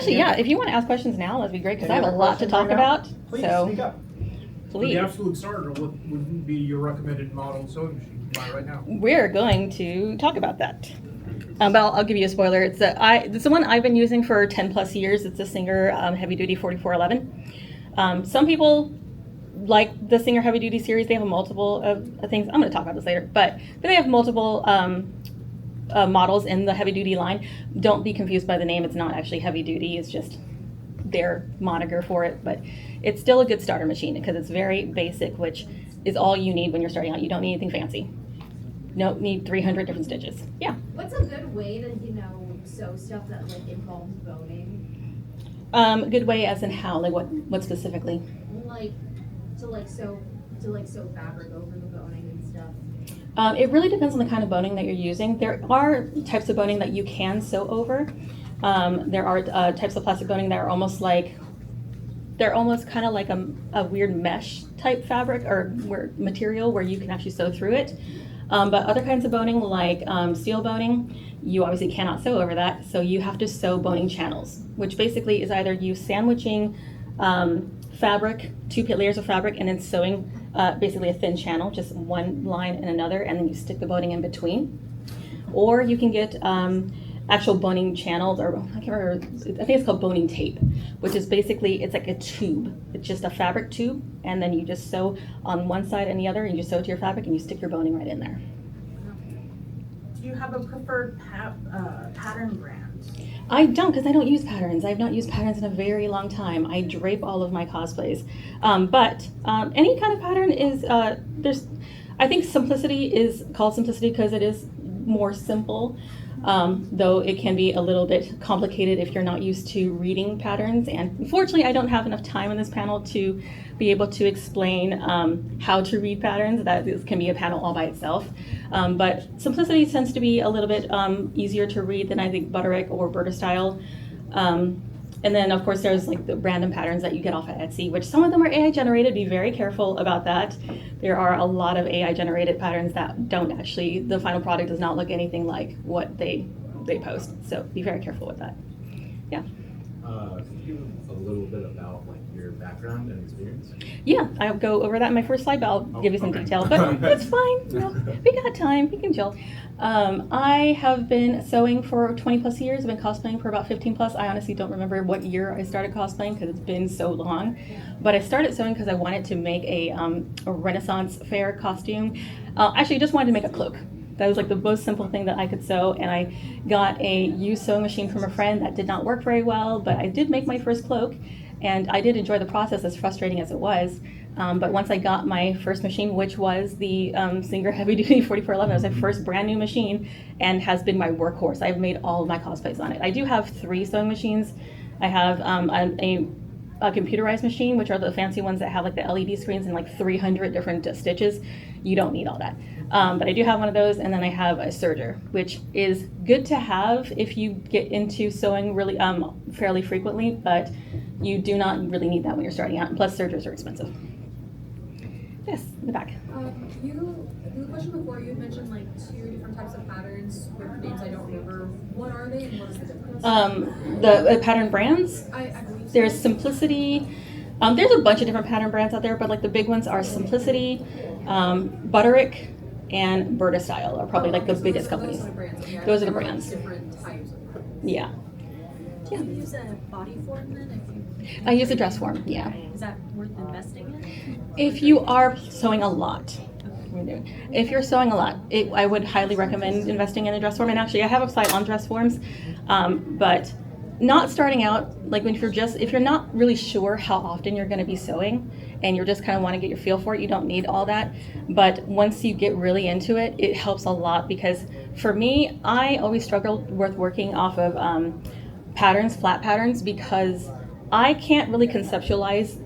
Actually, yeah, if you want to ask questions now, that'd be great, because I have a lot to talk about. Please, So, speak up. For please. the absolute starter, what would be your recommended model sewing machine to buy right now? We're going to talk about that. But I'll give you a spoiler. It's the one I've been using for 10 plus years. It's a Singer Heavy Duty 4411. Some people like the Singer Heavy Duty series. They have multiple of things. I'm going to talk about this later, but they have multiple models in the heavy duty line. Don't be confused by the name. It's not actually heavy duty. It's just their moniker for it, but it's still a good starter machine because it's very basic, which is all you need when you're starting out. You don't need anything fancy. You don't need 300 different stitches. Yeah. What's a good way to, sew stuff that like involves boning? Good way as in how? Like what specifically? Like to sew fabric over the boning and stuff. It really depends on the kind of boning that you're using. There are types of boning that you can sew over. There are types of plastic boning that are almost kind of like a weird mesh type fabric or material where you can actually sew through it. But other kinds of boning, like steel boning, you obviously cannot sew over that. So you have to sew boning channels, which basically is either you sandwiching fabric, two layers of fabric, and then sewing basically a thin channel, just one line and another, and then you stick the boning in between. Or you can get actual boning channels, or I can't remember, I think it's called boning tape, which is basically, it's like a tube. It's just a fabric tube, and then you just sew on one side and the other, and you sew to your fabric, and you stick your boning right in there. Do you have a preferred pattern brand? I don't, because I don't use patterns. I've not used patterns in a very long time. I drape all of my cosplays. But any kind of pattern is, I think simplicity is called simplicity because it is more simple. Though it can be a little bit complicated if you're not used to reading patterns. And unfortunately, I don't have enough time in this panel to be able to explain how to read patterns. That can be a panel all by itself. But simplicity tends to be a little bit easier to read than I think Butterick or Berta Style. And then, of course, there's like the random patterns that you get off of Etsy, which some of them are AI generated. Be very careful about that. There are a lot of AI generated patterns that don't actually, the final product does not look anything like what they post. So be very careful with that. Yeah. Could you give a little bit about like your background and experience? Yeah, I'll go over that in my first slide, but I'll give you some detail. But it's fine. We got time. We can chill. I have been sewing for 20 plus years. I've been cosplaying for about 15 plus. I honestly don't remember what year I started cosplaying because it's been so long. But I started sewing because I wanted to make a Renaissance fair costume. Actually, I just wanted to make a cloak. That was like the most simple thing that I could sew, and I got a used sewing machine from a friend that did not work very well, but I did make my first cloak, and I did enjoy the process, as frustrating as it was. But once I got my first machine, which was the Singer Heavy Duty 4411, it was my first brand new machine and has been my workhorse. I've made all of my cosplays on it. I do have 3 sewing machines. I have a computerized machine, which are the fancy ones that have like the LED screens and like 300 different stitches. You don't need all that. But I do have one of those, and then I have a serger, which is good to have if you get into sewing really fairly frequently, but you do not really need that when you're starting out. Plus, sergers are expensive. Yes, in the back. The question before, you had mentioned like 2 different types of patterns with names I don't remember. What are they and what is the difference? The pattern brands. I believe so. There's Simplicity. There's a bunch of different pattern brands out there, but like the big ones are Simplicity, Butterick, and Berta Style are probably like the biggest companies. Those are the brands. Different types of brands. Yeah. Do you use a body form then? I use a dress form, yeah. Is that worth investing in? If you are sewing a lot. If you're sewing a lot, I would highly recommend investing in a dress form. And actually, I have a site on dress forms, but not starting out, like if you're not really sure how often you're going to be sewing and you're just kind of want to get your feel for it, you don't need all that. But once you get really into it, it helps a lot, because for me, I always struggled with working off of patterns, flat patterns, because I can't really conceptualize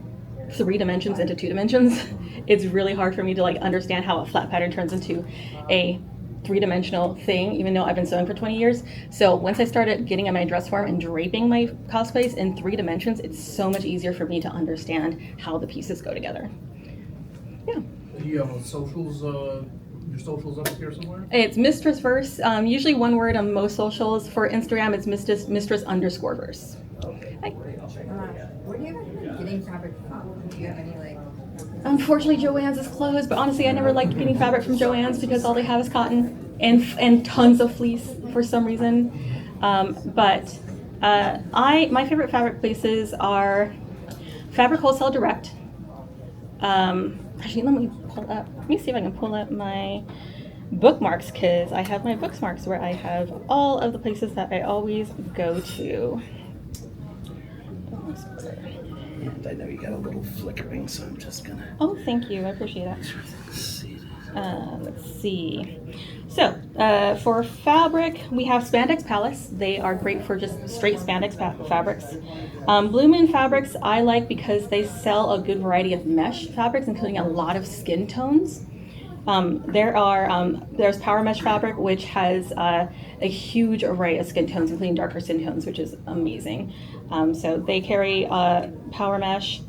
3 dimensions into 2 dimensions. It's really hard for me to like understand how a flat pattern turns into a 3-dimensional thing, even though I've been sewing for 20 years. So once I started getting in my dress form and draping my cosplays in 3 dimensions, it's so much easier for me to understand how the pieces go together. Yeah. Do you have socials, your socials up here somewhere? It's Mistress Verse. Usually one word on most socials. For Instagram, it's Mistress_Verse. Where do you recommend getting fabric from? Do you have any like? Unfortunately, Joann's is closed, but honestly, I never liked getting fabric from Joann's because all they have is cotton and tons of fleece for some reason. My favorite fabric places are Fabric Wholesale Direct. Actually, let me see if I can pull up my bookmarks because I have my bookmarks where I have all of the places that I always go to. And I know you got a little flickering, so I'm just gonna. Oh, thank you. I appreciate that. Let's see. So, for fabric, we have Spandex Palace. They are great for just straight spandex fabrics. Blue Moon Fabrics I like because they sell a good variety of mesh fabrics, including a lot of skin tones. There's Power Mesh Fabric, which has a huge array of skin tones, including darker skin tones, which is amazing. So they carry Power Mesh.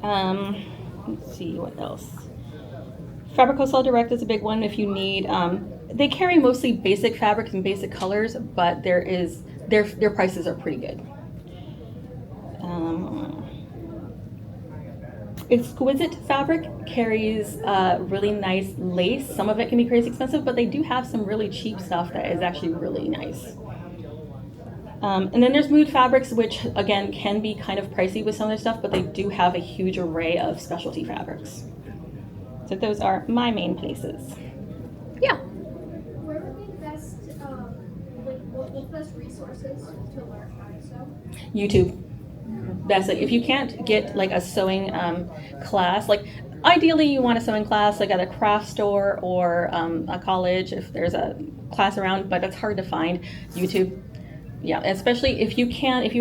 Let's see what else. Fabric Wholesale Direct is a big one if you need. They carry mostly basic fabrics and basic colors, but their prices are pretty good. Exquisite Fabric carries really nice lace. Some of it can be crazy expensive, but they do have some really cheap stuff that is actually really nice. And then there's Mood Fabrics, which again can be kind of pricey with some of their stuff, but they do have a huge array of specialty fabrics. So those are my main places. Yeah. Where would be the best, what's the best resources to learn how to sew? YouTube. That's it. If you can't get like a sewing class, like ideally you want a sewing class like at a craft store or a college if there's a class around, but it's hard to find. YouTube. Yeah, especially if you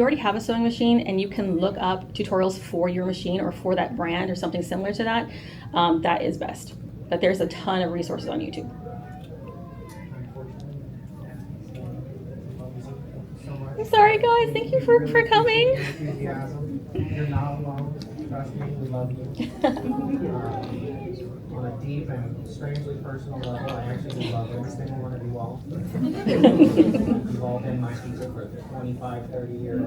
already have a sewing machine and you can look up tutorials for your machine or for that brand or something similar to that, that is best. But there's a ton of resources on YouTube. I'm sorry, guys. Thank you for coming. Enthusiasm. You're not alone. Trust me, we love you. On a deep and strangely personal level, I actually love every single one of you all. You've all been my teacher for 25, 30 years.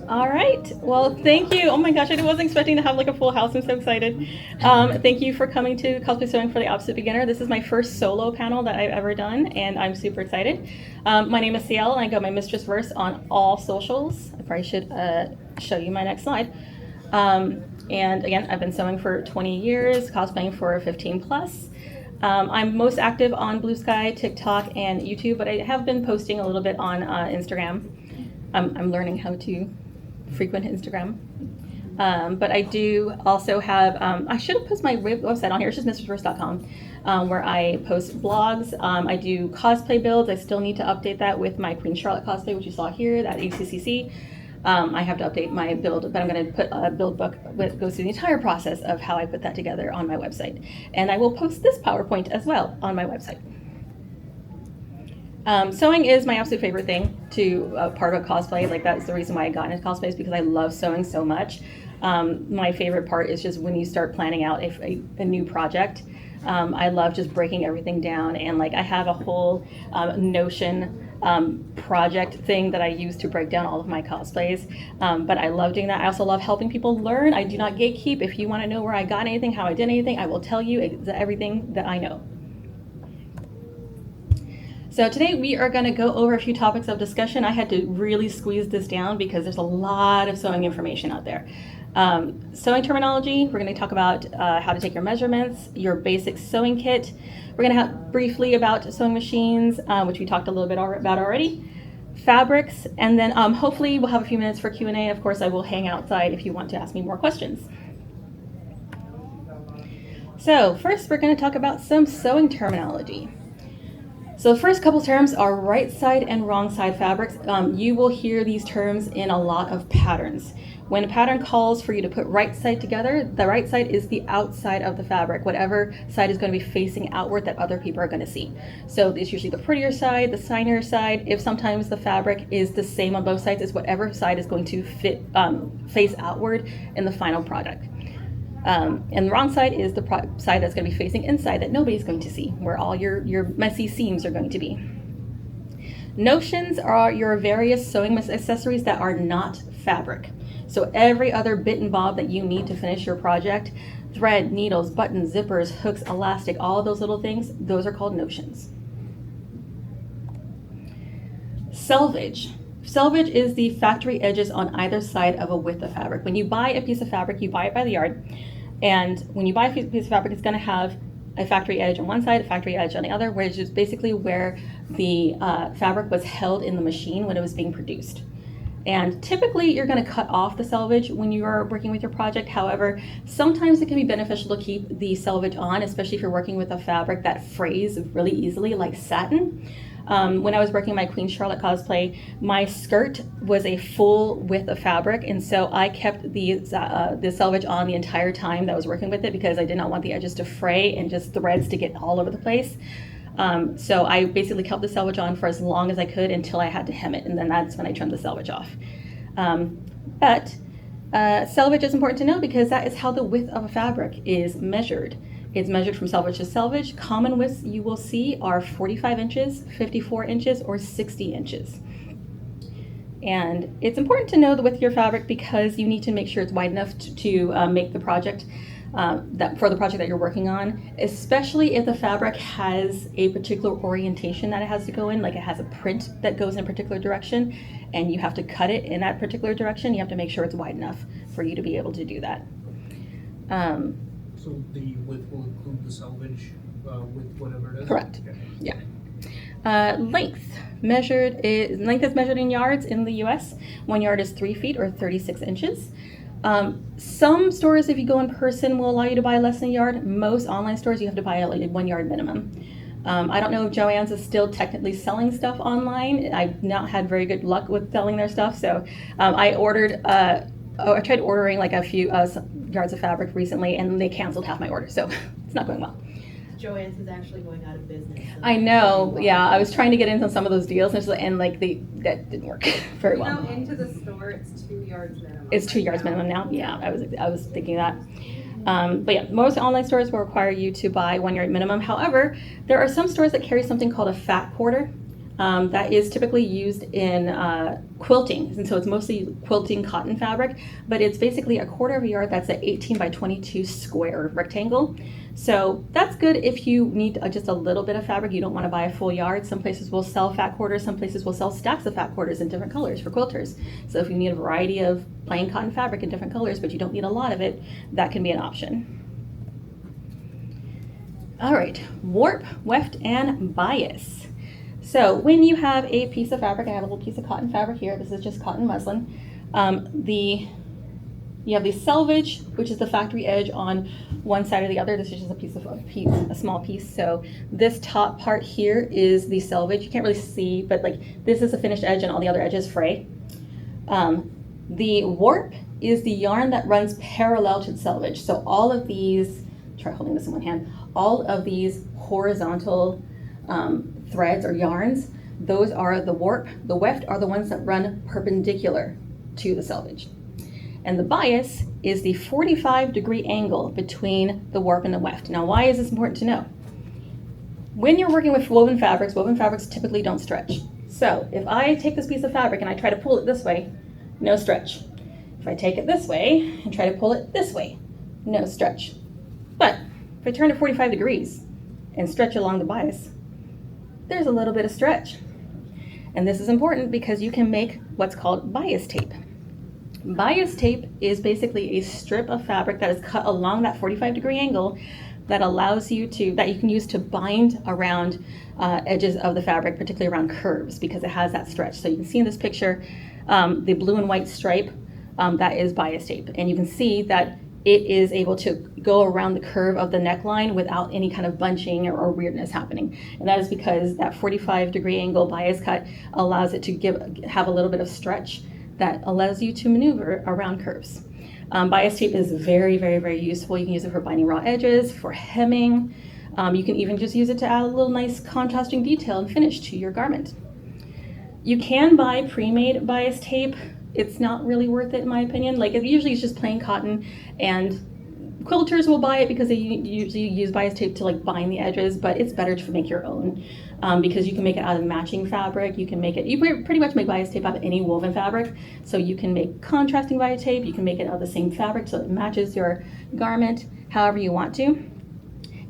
All right. Well, thank you. Oh my gosh, I wasn't expecting to have like a full house. I'm so excited. Thank you for coming to Cosplay Sewing for the Absolute Beginner. This is my first solo panel that I've ever done, and I'm super excited. My name is Ciel, and I go by Mistress Verse on all socials. I probably should show you my next slide. And again, I've been sewing for 20 years, cosplaying for 15 plus. I'm most active on Blue Sky, TikTok, and YouTube, but I have been posting a little bit on Instagram. I'm learning how to frequent Instagram. But I do also have, I should have posted my website on here, it's just mistressverse.com, where I post blogs. I do cosplay builds. I still need to update that with my Queen Charlotte cosplay, which you saw here, that ACCC. I have to update my build, but I'm going to put a build book that goes through the entire process of how I put that together on my website. And I will post this PowerPoint as well on my website. Sewing is my absolute favorite thing to part of cosplay. Like that's the reason why I got into cosplay is because I love sewing so much. My favorite part is just when you start planning out a new project. I love just breaking everything down, and like I have a whole Notion project thing that I use to break down all of my cosplays. But I love doing that. I also love helping people learn. I do not gatekeep. If you want to know where I got anything, how I did anything, I will tell you everything that I know. So today we are going to go over a few topics of discussion. I had to really squeeze this down because there's a lot of sewing information out there. Sewing terminology, we're going to talk about how to take your measurements, your basic sewing kit. We're going to have briefly about sewing machines, which we talked a little bit about already. Fabrics, and then hopefully we'll have a few minutes for Q&A. Of course, I will hang outside if you want to ask me more questions. So first, we're going to talk about some sewing terminology. So the first couple terms are right side and wrong side fabrics. You will hear these terms in a lot of patterns. When a pattern calls for you to put right side together, the right side is the outside of the fabric, whatever side is going to be facing outward that other people are going to see. So it's usually the prettier side, the shinier side. If sometimes the fabric is the same on both sides, it's whatever side is going to face outward in the final product. And the wrong side is the side that's going to be facing inside that nobody's going to see, where all your messy seams are going to be. Notions are your various sewing accessories that are not fabric. So every other bit and bob that you need to finish your project, thread, needles, buttons, zippers, hooks, elastic, all of those little things, those are called notions. Selvage. Selvage is the factory edges on either side of a width of fabric. When you buy a piece of fabric, you buy it by the yard. And when you buy a piece of fabric, it's going to have a factory edge on one side, a factory edge on the other, which is basically where the fabric was held in the machine when it was being produced. And typically you're going to cut off the selvage when you are working with your project. However, sometimes it can be beneficial to keep the selvage on, especially if you're working with a fabric that frays really easily, like satin. When I was working my Queen Charlotte cosplay, my skirt was a full width of fabric, and so I kept the selvage on the entire time that I was working with it because I did not want the edges to fray and just threads to get all over the place. So I basically kept the selvage on for as long as I could until I had to hem it, and then that's when I trimmed the selvage off. But selvage is important to know because that is how the width of a fabric is measured. It's measured from selvage to selvage. Common widths you will see are 45 inches, 54 inches, or 60 inches. And it's important to know the width of your fabric because you need to make sure it's wide enough to make the project, for the project that you're working on, especially if the fabric has a particular orientation that it has to go in, like it has a print that goes in a particular direction, and you have to cut it in that particular direction. You have to make sure it's wide enough for you to be able to do that. So the width will include the selvage with whatever it is? Correct. Okay. Yeah. Length is measured in yards in the US. 1 yard is 3 feet or 36 inches. Some stores, if you go in person, will allow you to buy less than a yard. Most online stores, you have to buy a 1 yard minimum. I don't know if Joann's is still technically selling stuff online. I've not had very good luck with selling their stuff, so I tried ordering like a few yards of fabric recently, and they canceled half my order, so it's not going well. Joann's is actually going out of business. So I know, yeah. I was trying to get into some of those deals, and that didn't work very well. You know, into the store, it's 2 yards minimum. It's 2 yards minimum now. Yeah, I was thinking that. But yeah, most online stores will require you to buy 1 yard minimum. However, there are some stores that carry something called a fat quarter. That is typically used in quilting, and so it's mostly quilting cotton fabric, but it's basically a quarter of a yard. That's an 18 by 22 square rectangle. So that's good if you need just a little bit of fabric. You don't want to buy a full yard. Some places will sell fat quarters. Some places will sell stacks of fat quarters in different colors for quilters. So if you need a variety of plain cotton fabric in different colors, but you don't need a lot of it, that can be an option. All right, warp, weft, and bias. So when you have a piece of fabric, I have a little piece of cotton fabric here. This is just cotton muslin. You have the selvage, which is the factory edge on one side or the other. This is just a small piece. So this top part here is the selvage. You can't really see, but like this is a finished edge and all the other edges fray. The warp is the yarn that runs parallel to the selvage. So all of these, try holding this in one hand, all of these horizontal threads or yarns, those are the warp. The weft are the ones that run perpendicular to the selvage. And the bias is the 45-degree angle between the warp and the weft. Now, why is this important to know? When you're working with woven fabrics typically don't stretch. So if I take this piece of fabric and I try to pull it this way, no stretch. If I take it this way and try to pull it this way, no stretch. But if I turn it 45 degrees and stretch along the bias, there's a little bit of stretch. And this is important because you can make what's called bias tape. Bias tape is basically a strip of fabric that is cut along that 45-degree angle that allows you that you can use to bind around edges of the fabric, particularly around curves, because it has that stretch. So you can see in this picture, the blue and white stripe, that is bias tape. And you can see that it is able to go around the curve of the neckline without any kind of bunching or weirdness happening. And that is because that 45-degree angle bias cut allows it to have a little bit of stretch that allows you to maneuver around curves. Bias tape is very, very, very useful. You can use it for binding raw edges, for hemming. You can even just use it to add a little nice contrasting detail and finish to your garment. You can buy pre-made bias tape. It's not really worth it in my opinion. Like usually it's just plain cotton, and quilters will buy it because they usually use bias tape to like bind the edges, but it's better to make your own. because you can make it out of matching fabric. You can make it, you pretty much make bias tape out of any woven fabric. So you can make contrasting bias tape, you can make it out of the same fabric so it matches your garment however you want to.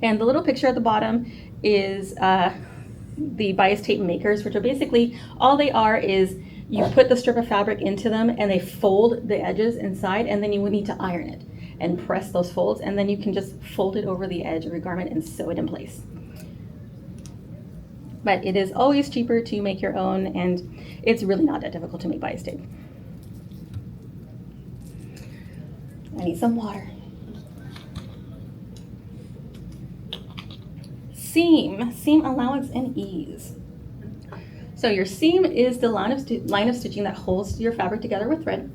And the little picture at the bottom is the bias tape makers, which are basically, all they are is you put the strip of fabric into them and they fold the edges inside, and then you would need to iron it and press those folds, and then you can just fold it over the edge of your garment and sew it in place. But it is always cheaper to make your own, and it's really not that difficult to make bias tape. I need some water. Seam allowance and ease. So your seam is the line of stitching that holds your fabric together with thread.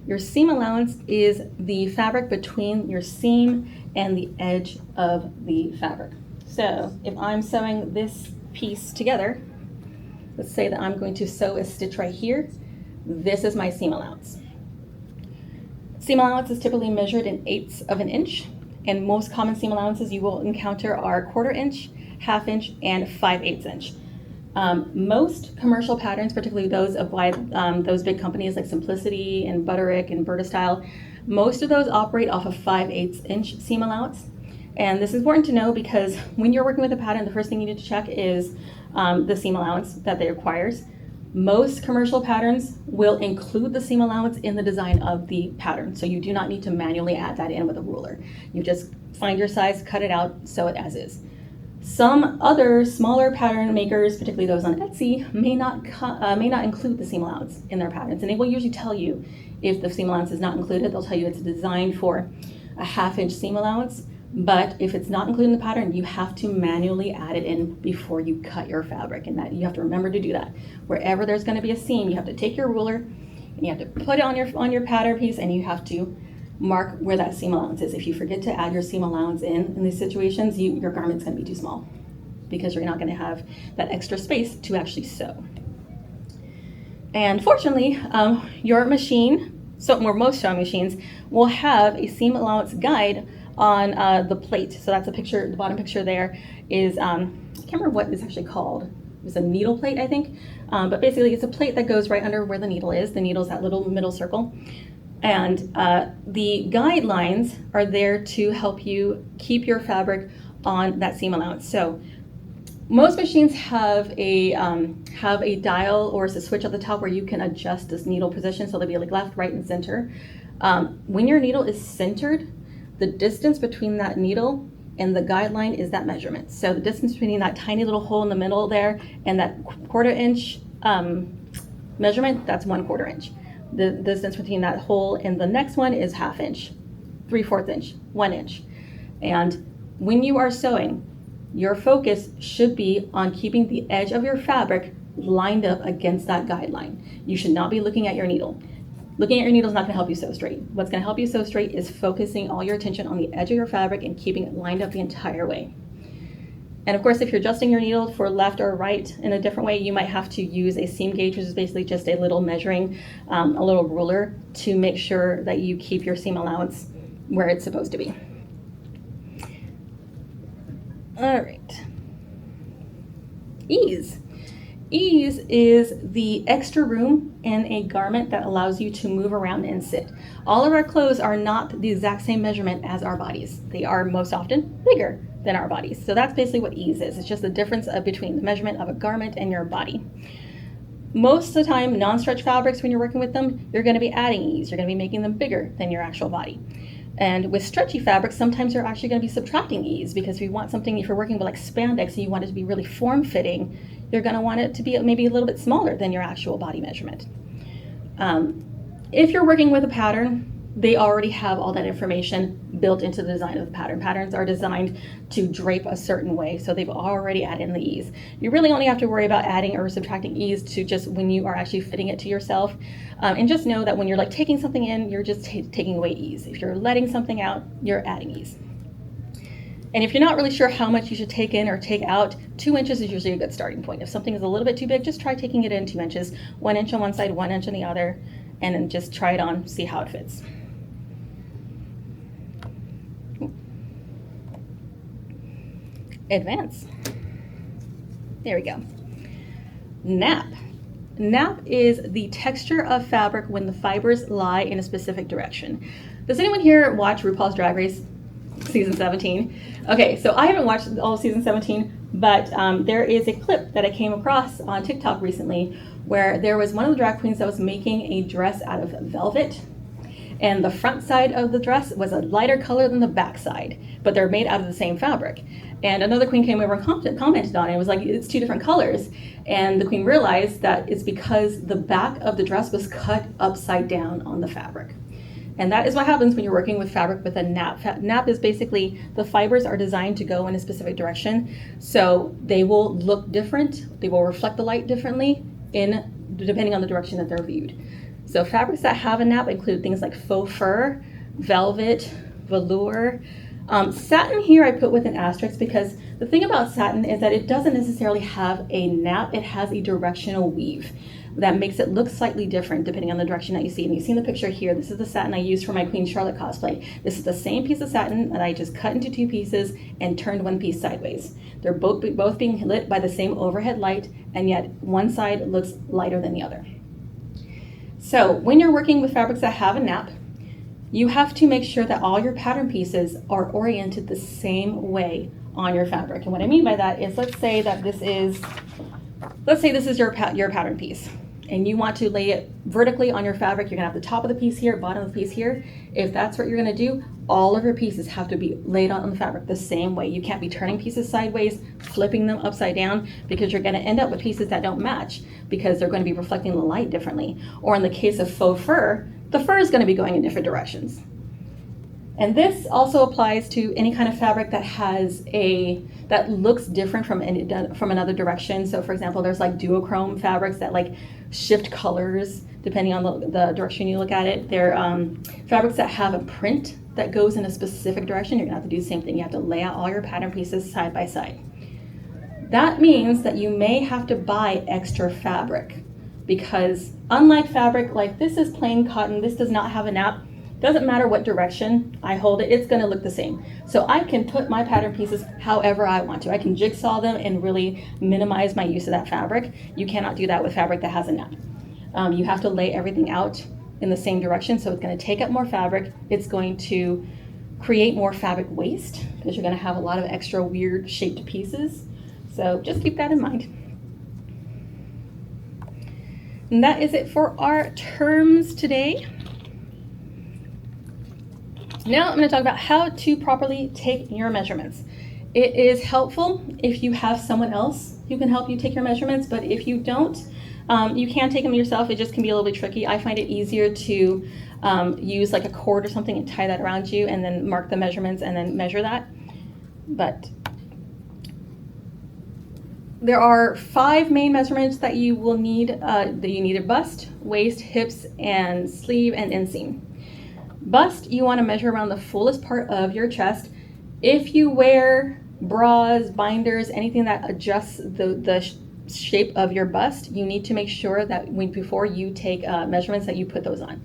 Your seam allowance is the fabric between your seam and the edge of the fabric. So if I'm sewing this piece together, let's say that I'm going to sew a stitch right here, this is my seam allowance. Seam allowance is typically measured in 1/8 of an inch, and most common seam allowances you will encounter are 1/4 inch, 1/2 inch, and 5/8 inch. Most commercial patterns, particularly those of those big companies like Simplicity and Butterick and Berta Style, most of those operate off of 5/8 inch seam allowance. And this is important to know because when you're working with a pattern, the first thing you need to check is the seam allowance that it requires. Most commercial patterns will include the seam allowance in the design of the pattern, so you do not need to manually add that in with a ruler. You just find your size, cut it out, sew it as is. Some other smaller pattern makers, particularly those on Etsy, may not include the seam allowance in their patterns, and they will usually tell you if the seam allowance is not included. They'll tell you it's designed for a 1/2 inch seam allowance, but if it's not included in the pattern, you have to manually add it in before you cut your fabric, and that you have to remember to do that. Wherever there's going to be a seam, you have to take your ruler and you have to put it on your pattern piece, and you have to mark where that seam allowance is. If you forget to add your seam allowance in these situations, your garment's going to be too small because you're not going to have that extra space to actually sew. And fortunately, your machine, most sewing machines, will have a seam allowance guide on the plate. So that's a picture, the bottom picture there is, I can't remember what it's actually called. It's a needle plate, I think. But basically it's a plate that goes right under where the needle is. The needle is that little middle circle. And the guidelines are there to help you keep your fabric on that seam allowance. So most machines have a dial or it's a switch at the top where you can adjust this needle position, so they'll be like left, right, and center. When your needle is centered, the distance between that needle and the guideline is that measurement. So the distance between that tiny little hole in the middle there and that 1/4 inch measurement, that's 1/4 inch. The distance between that hole and the next one is 1/2 inch, 3/4 inch, 1 inch. And when you are sewing, your focus should be on keeping the edge of your fabric lined up against that guideline. You should not be looking at your needle. Looking at your needle is not going to help you sew straight. What's going to help you sew straight is focusing all your attention on the edge of your fabric and keeping it lined up the entire way. And of course, if you're adjusting your needle for left or right in a different way, you might have to use a seam gauge, which is basically just a little measuring, a little ruler to make sure that you keep your seam allowance where it's supposed to be. All right. Ease. Ease is the extra room in a garment that allows you to move around and sit. All of our clothes are not the exact same measurement as our bodies. They are most often bigger than our bodies. So that's basically what ease is. It's just the difference between the measurement of a garment and your body. Most of the time, non-stretch fabrics, when you're working with them, you're going to be adding ease. You're going to be making them bigger than your actual body. And with stretchy fabrics, sometimes you're actually going to be subtracting ease, because if you want something, if you're working with like spandex and you want it to be really form-fitting, you're going to want it to be maybe a little bit smaller than your actual body measurement. If you're working with a pattern, they already have all that information built into the design of the pattern. Patterns are designed to drape a certain way, so they've already added in the ease. You really only have to worry about adding or subtracting ease to just when you are actually fitting it to yourself. And just know that when you're like taking something in, you're just taking away ease. If you're letting something out, you're adding ease. And if you're not really sure how much you should take in or take out, 2 inches is usually a good starting point. If something is a little bit too big, just try taking it in 2 inches, 1 inch on one side, 1 inch on the other, and then just try it on, see how it fits. There we go. Nap. Nap is the texture of fabric when the fibers lie in a specific direction. Does anyone here watch RuPaul's Drag Race season 17? Okay, so I haven't watched all of season 17, but there is a clip that I came across on TikTok recently where there was one of the drag queens that was making a dress out of velvet, and the front side of the dress was a lighter color than the back side, but they're made out of the same fabric. And another queen came over and commented on it. It was like, it's two different colors. And the queen realized that it's because the back of the dress was cut upside down on the fabric. And that is what happens when you're working with fabric with a nap. Nap is basically, the fibers are designed to go in a specific direction. So they will look different. They will reflect the light differently depending on the direction that they're viewed. So fabrics that have a nap include things like faux fur, velvet, velour. Satin here I put with an asterisk because the thing about satin is that it doesn't necessarily have a nap, it has a directional weave that makes it look slightly different depending on the direction that you see. And you see in the picture here, this is the satin I used for my Queen Charlotte cosplay. This is the same piece of satin that I just cut into two pieces and turned one piece sideways. They're both being lit by the same overhead light, and yet one side looks lighter than the other. So when you're working with fabrics that have a nap, you have to make sure that all your pattern pieces are oriented the same way on your fabric. And what I mean by that is, let's say this is your pattern piece, and you want to lay it vertically on your fabric. You're gonna have the top of the piece here, bottom of the piece here. If that's what you're gonna do, all of your pieces have to be laid out on the fabric the same way. You can't be turning pieces sideways, flipping them upside down, because you're gonna end up with pieces that don't match because they're gonna be reflecting the light differently. Or in the case of faux fur, the fur is going to be going in different directions. And this also applies to any kind of fabric that looks different from another direction. So for example, there's like duochrome fabrics that like shift colors depending on the direction you look at it. They're fabrics that have a print that goes in a specific direction. You're gonna have to do the same thing. You have to lay out all your pattern pieces side by side. That means that you may have to buy extra fabric, because unlike fabric, like this is plain cotton, this does not have a nap, doesn't matter what direction I hold it, it's gonna look the same. So I can put my pattern pieces however I want to. I can jigsaw them and really minimize my use of that fabric. You cannot do that with fabric that has a nap. You have to lay everything out in the same direction, so it's gonna take up more fabric. It's going to create more fabric waste because you're gonna have a lot of extra weird shaped pieces. So just keep that in mind. And that is it for our terms today. Now I'm going to talk about how to properly take your measurements. It is helpful if you have someone else who can help you take your measurements, but if you don't, you can take them yourself. It just can be a little bit tricky. I find it easier to use like a cord or something and tie that around you and then mark the measurements and then measure that. But there are 5 main measurements that you will need. You need a bust, waist, hips, and sleeve and inseam. Bust, you want to measure around the fullest part of your chest. If you wear bras, binders, anything that adjusts the shape of your bust, you need to make sure that before you take measurements that you put those on.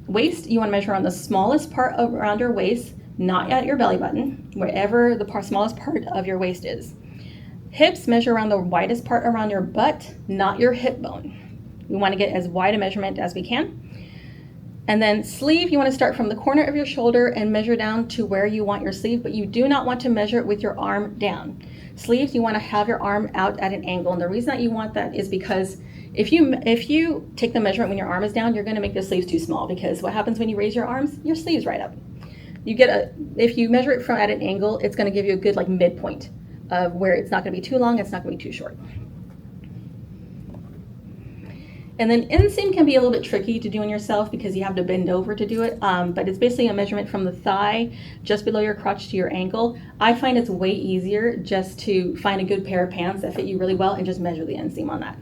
Waist, you want to measure on the smallest part around your waist, not at your belly button, wherever the smallest part of your waist is. Hips, measure around the widest part around your butt, not your hip bone. We want to get as wide a measurement as we can. And then sleeve, you want to start from the corner of your shoulder and measure down to where you want your sleeve, but you do not want to measure it with your arm down. Sleeves, you want to have your arm out at an angle. And the reason that you want that is because if you take the measurement when your arm is down, you're going to make the sleeves too small, because what happens when you raise your arms? Your sleeve's right up. If you measure it from at an angle, it's going to give you a good like midpoint of where it's not going to be too long, it's not going to be too short. And then inseam can be a little bit tricky to do on yourself because you have to bend over to do it, but it's basically a measurement from the thigh just below your crotch to your ankle. I find it's way easier just to find a good pair of pants that fit you really well and just measure the inseam on that.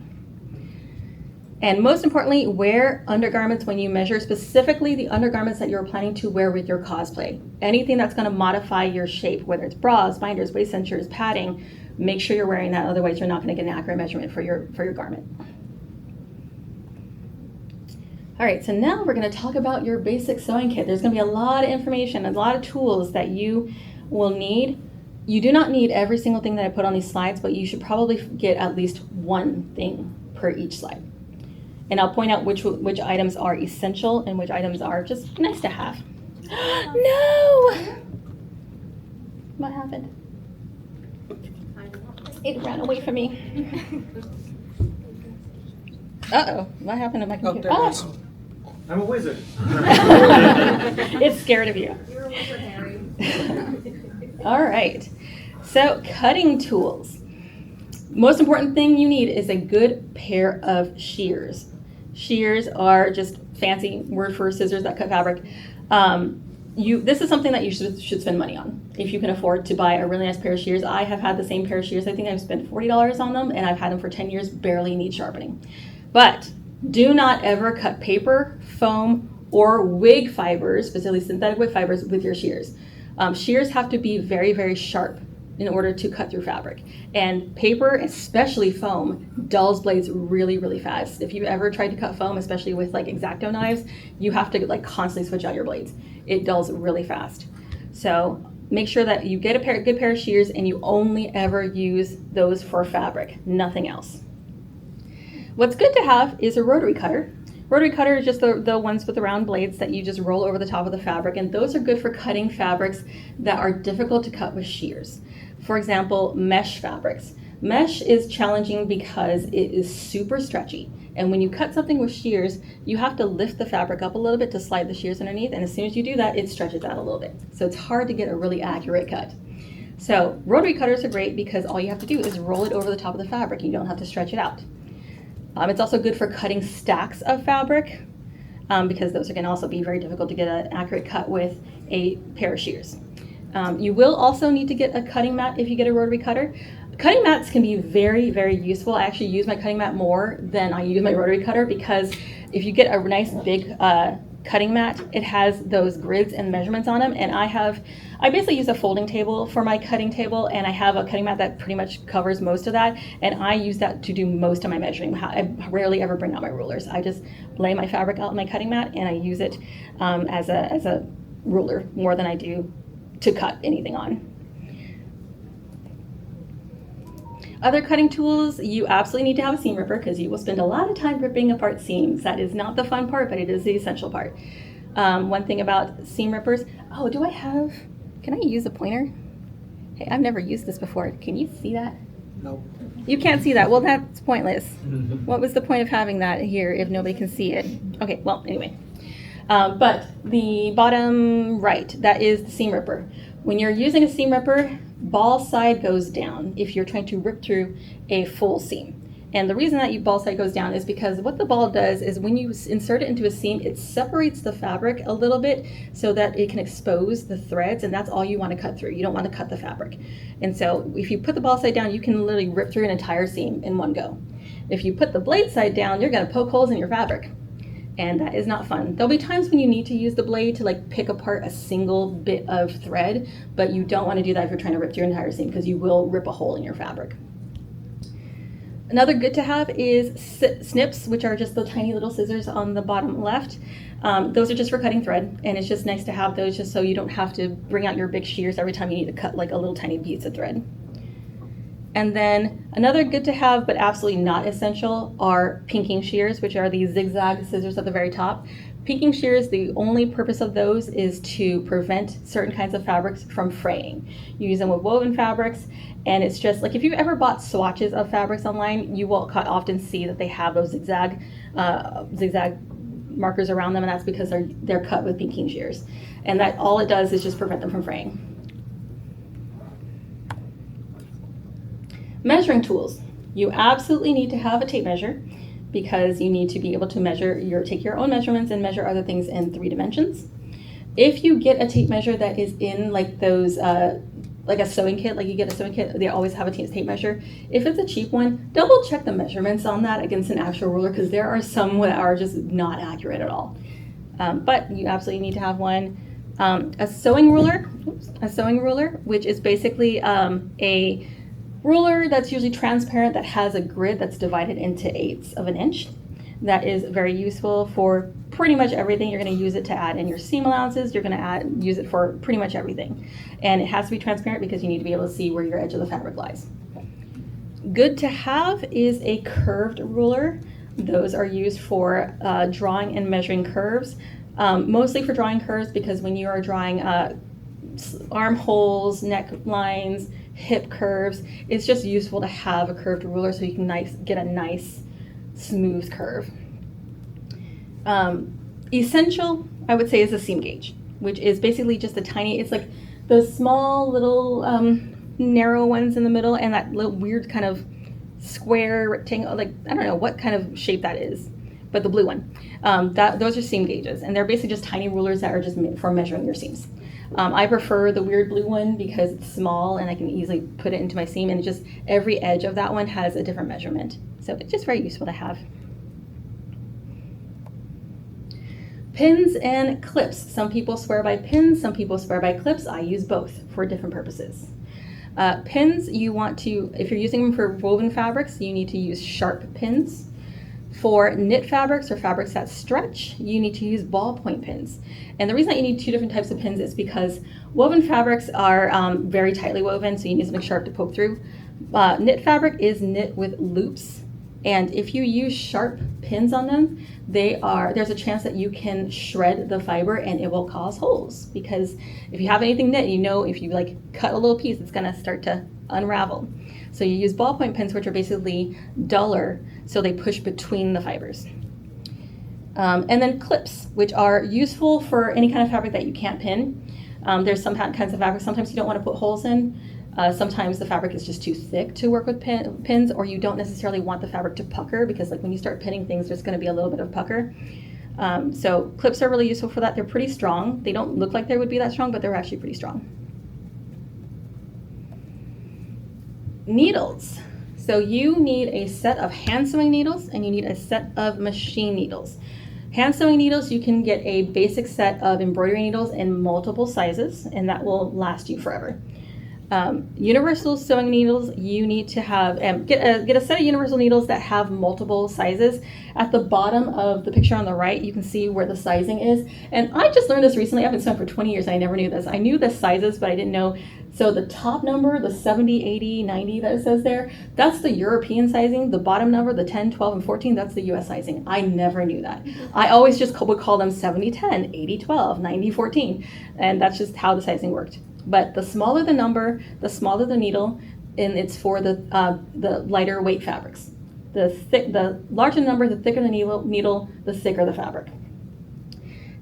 And most importantly, wear undergarments when you measure, specifically the undergarments that you're planning to wear with your cosplay. Anything that's going to modify your shape, whether it's bras, binders, waist cinchers, padding, make sure you're wearing that, otherwise you're not going to get an accurate measurement for your garment. All right, so now we're going to talk about your basic sewing kit. There's going to be a lot of information, a lot of tools that you will need You do not need every single thing that I put on these slides, but you should probably get at least one thing per each slide. And I'll point out which items are essential and which items are just nice to have. No! What happened? It ran away from me. Uh-oh, what happened to my computer? there it is. I'm a wizard. It's scared of you. You're a wizard, Harry. All right, so cutting tools. Most important thing you need is a good pair of shears. Shears are just fancy word for scissors that cut fabric. This is something that you should spend money on. If you can afford to buy a really nice pair of shears. I have had the same pair of shears. I think I've spent $40 on them, and I've had them for 10 years, barely need sharpening. But do not ever cut paper, foam, or wig fibers, specifically synthetic wig fibers, with your shears. Shears have to be very, very sharp in order to cut through fabric. And paper, especially foam, dulls blades really, really fast. If you've ever tried to cut foam, especially with like X-Acto knives, you have to like constantly switch out your blades. It dulls really fast. So make sure that you get a good pair of shears and you only ever use those for fabric, nothing else. What's good to have is a rotary cutter. Rotary cutter is just the ones with the round blades that you just roll over the top of the fabric, and those are good for cutting fabrics that are difficult to cut with shears. For example, mesh fabrics. Mesh is challenging because it is super stretchy, and when you cut something with shears, you have to lift the fabric up a little bit to slide the shears underneath, and as soon as you do that, it stretches out a little bit. So it's hard to get a really accurate cut. So rotary cutters are great because all you have to do is roll it over the top of the fabric. You don't have to stretch it out. It's also good for cutting stacks of fabric because those are going to also be very difficult to get an accurate cut with a pair of shears. You will also need to get a cutting mat if you get a rotary cutter. Cutting mats can be very, very useful. I actually use my cutting mat more than I use my rotary cutter because if you get a nice big cutting mat, it has those grids and measurements on them, and I basically use a folding table for my cutting table, and I have a cutting mat that pretty much covers most of that, and I use that to do most of my measuring. I rarely ever bring out my rulers. I just lay my fabric out on my cutting mat, and I use it as a ruler more than I do to cut anything on. Other cutting tools, you absolutely need to have a seam ripper because you will spend a lot of time ripping apart seams. That is not the fun part, but it is the essential part. One thing about seam rippers, can I use a pointer? Hey, I've never used this before. Can you see that? Nope. You can't see that. Well, that's pointless. What was the point of having that here if nobody can see it? Okay, well, anyway. But the bottom right, that is the seam ripper. When you're using a seam ripper, ball side goes down if you're trying to rip through a full seam. And the reason that ball side goes down is because what the ball does is when you insert it into a seam, it separates the fabric a little bit so that it can expose the threads, and that's all you want to cut through. You don't want to cut the fabric. And so if you put the ball side down, you can literally rip through an entire seam in one go. If you put the blade side down, you're going to poke holes in your fabric. And that is not fun. There'll be times when you need to use the blade to like pick apart a single bit of thread, but you don't want to do that if you're trying to rip through your entire seam because you will rip a hole in your fabric. Another good to have is snips, which are just the tiny little scissors on the bottom left. Those are just for cutting thread, and it's just nice to have those just so you don't have to bring out your big shears every time you need to cut like a little tiny piece of thread. And then another good to have, but absolutely not essential, are pinking shears, which are these zigzag scissors at the very top. Pinking shears, the only purpose of those is to prevent certain kinds of fabrics from fraying. You use them with woven fabrics, and it's just like if you've ever bought swatches of fabrics online, you will often see that they have those zigzag markers around them, and that's because they're cut with pinking shears. And that all it does is just prevent them from fraying. Measuring tools. You absolutely need to have a tape measure because you need to be able to take your own measurements and measure other things in 3 dimensions. If you get a tape measure that is in like those, like a sewing kit, like you get a sewing kit, they always have a tape measure. If it's a cheap one, double check the measurements on that against an actual ruler because there are some that are just not accurate at all. But you absolutely need to have one. A sewing ruler, which is basically a ruler that's usually transparent that has a grid that's divided into 1/8 of an inch. That is very useful for pretty much everything. You're going to use it to add in your seam allowances. You're going to use it for pretty much everything. And it has to be transparent because you need to be able to see where your edge of the fabric lies. Good to have is a curved ruler. Those are used for drawing and measuring curves, mostly for drawing curves, because when you are drawing armholes, neck lines, hip curves, it's just useful to have a curved ruler so you can get a nice smooth curve. Essential, I would say, is a seam gauge, which is basically just a tiny, it's like those small little narrow ones in the middle, and that little weird kind of square rectangle, like I don't know what kind of shape that is, but the blue one, those are seam gauges, and they're basically just tiny rulers that are just made for measuring your seams. I prefer the weird blue one because it's small and I can easily put it into my seam, and just every edge of that one has a different measurement, so it's just very useful to have. Pins and clips. Some people swear by pins, some people swear by clips. I use both for different purposes. Pins, you want to, if you're using them for woven fabrics, you need to use sharp pins. For knit fabrics or fabrics that stretch, you need to use ballpoint pins. And the reason that you need two different types of pins is because woven fabrics are very tightly woven, so you need something sharp to poke through. Knit fabric is knit with loops, and if you use sharp pins on them, there's a chance that you can shred the fiber and it will cause holes, because if you have anything knit, you know if you like cut a little piece, it's gonna start to unravel. So you use ballpoint pins, which are basically duller, so they push between the fibers. And then clips, which are useful for any kind of fabric that you can't pin. There's some kinds of fabric, sometimes you don't want to put holes in. Sometimes the fabric is just too thick to work with pins, or you don't necessarily want the fabric to pucker, because like when you start pinning things, there's going to be a little bit of pucker. So clips are really useful for that. They're pretty strong. They don't look like they would be that strong, but they're actually pretty strong. Needles. So you need a set of hand sewing needles and you need a set of machine needles. Hand sewing needles, you can get a basic set of embroidery needles in multiple sizes, and that will last you forever. Universal sewing needles, you need to have, get a set of universal needles that have multiple sizes. At the bottom of the picture on the right, you can see where the sizing is. And I just learned this recently. I've been sewing for 20 years and I never knew this. I knew the sizes, but I didn't know. So the top number, the 70, 80, 90 that it says there, that's the European sizing. The bottom number, the 10, 12, and 14, that's the US sizing. I never knew that. I always just would call them 70, 10, 80, 12, 90, 14. And that's just how the sizing worked. But the smaller the number, the smaller the needle, and it's for the lighter weight fabrics. The larger the number, the thicker the needle, the thicker the fabric.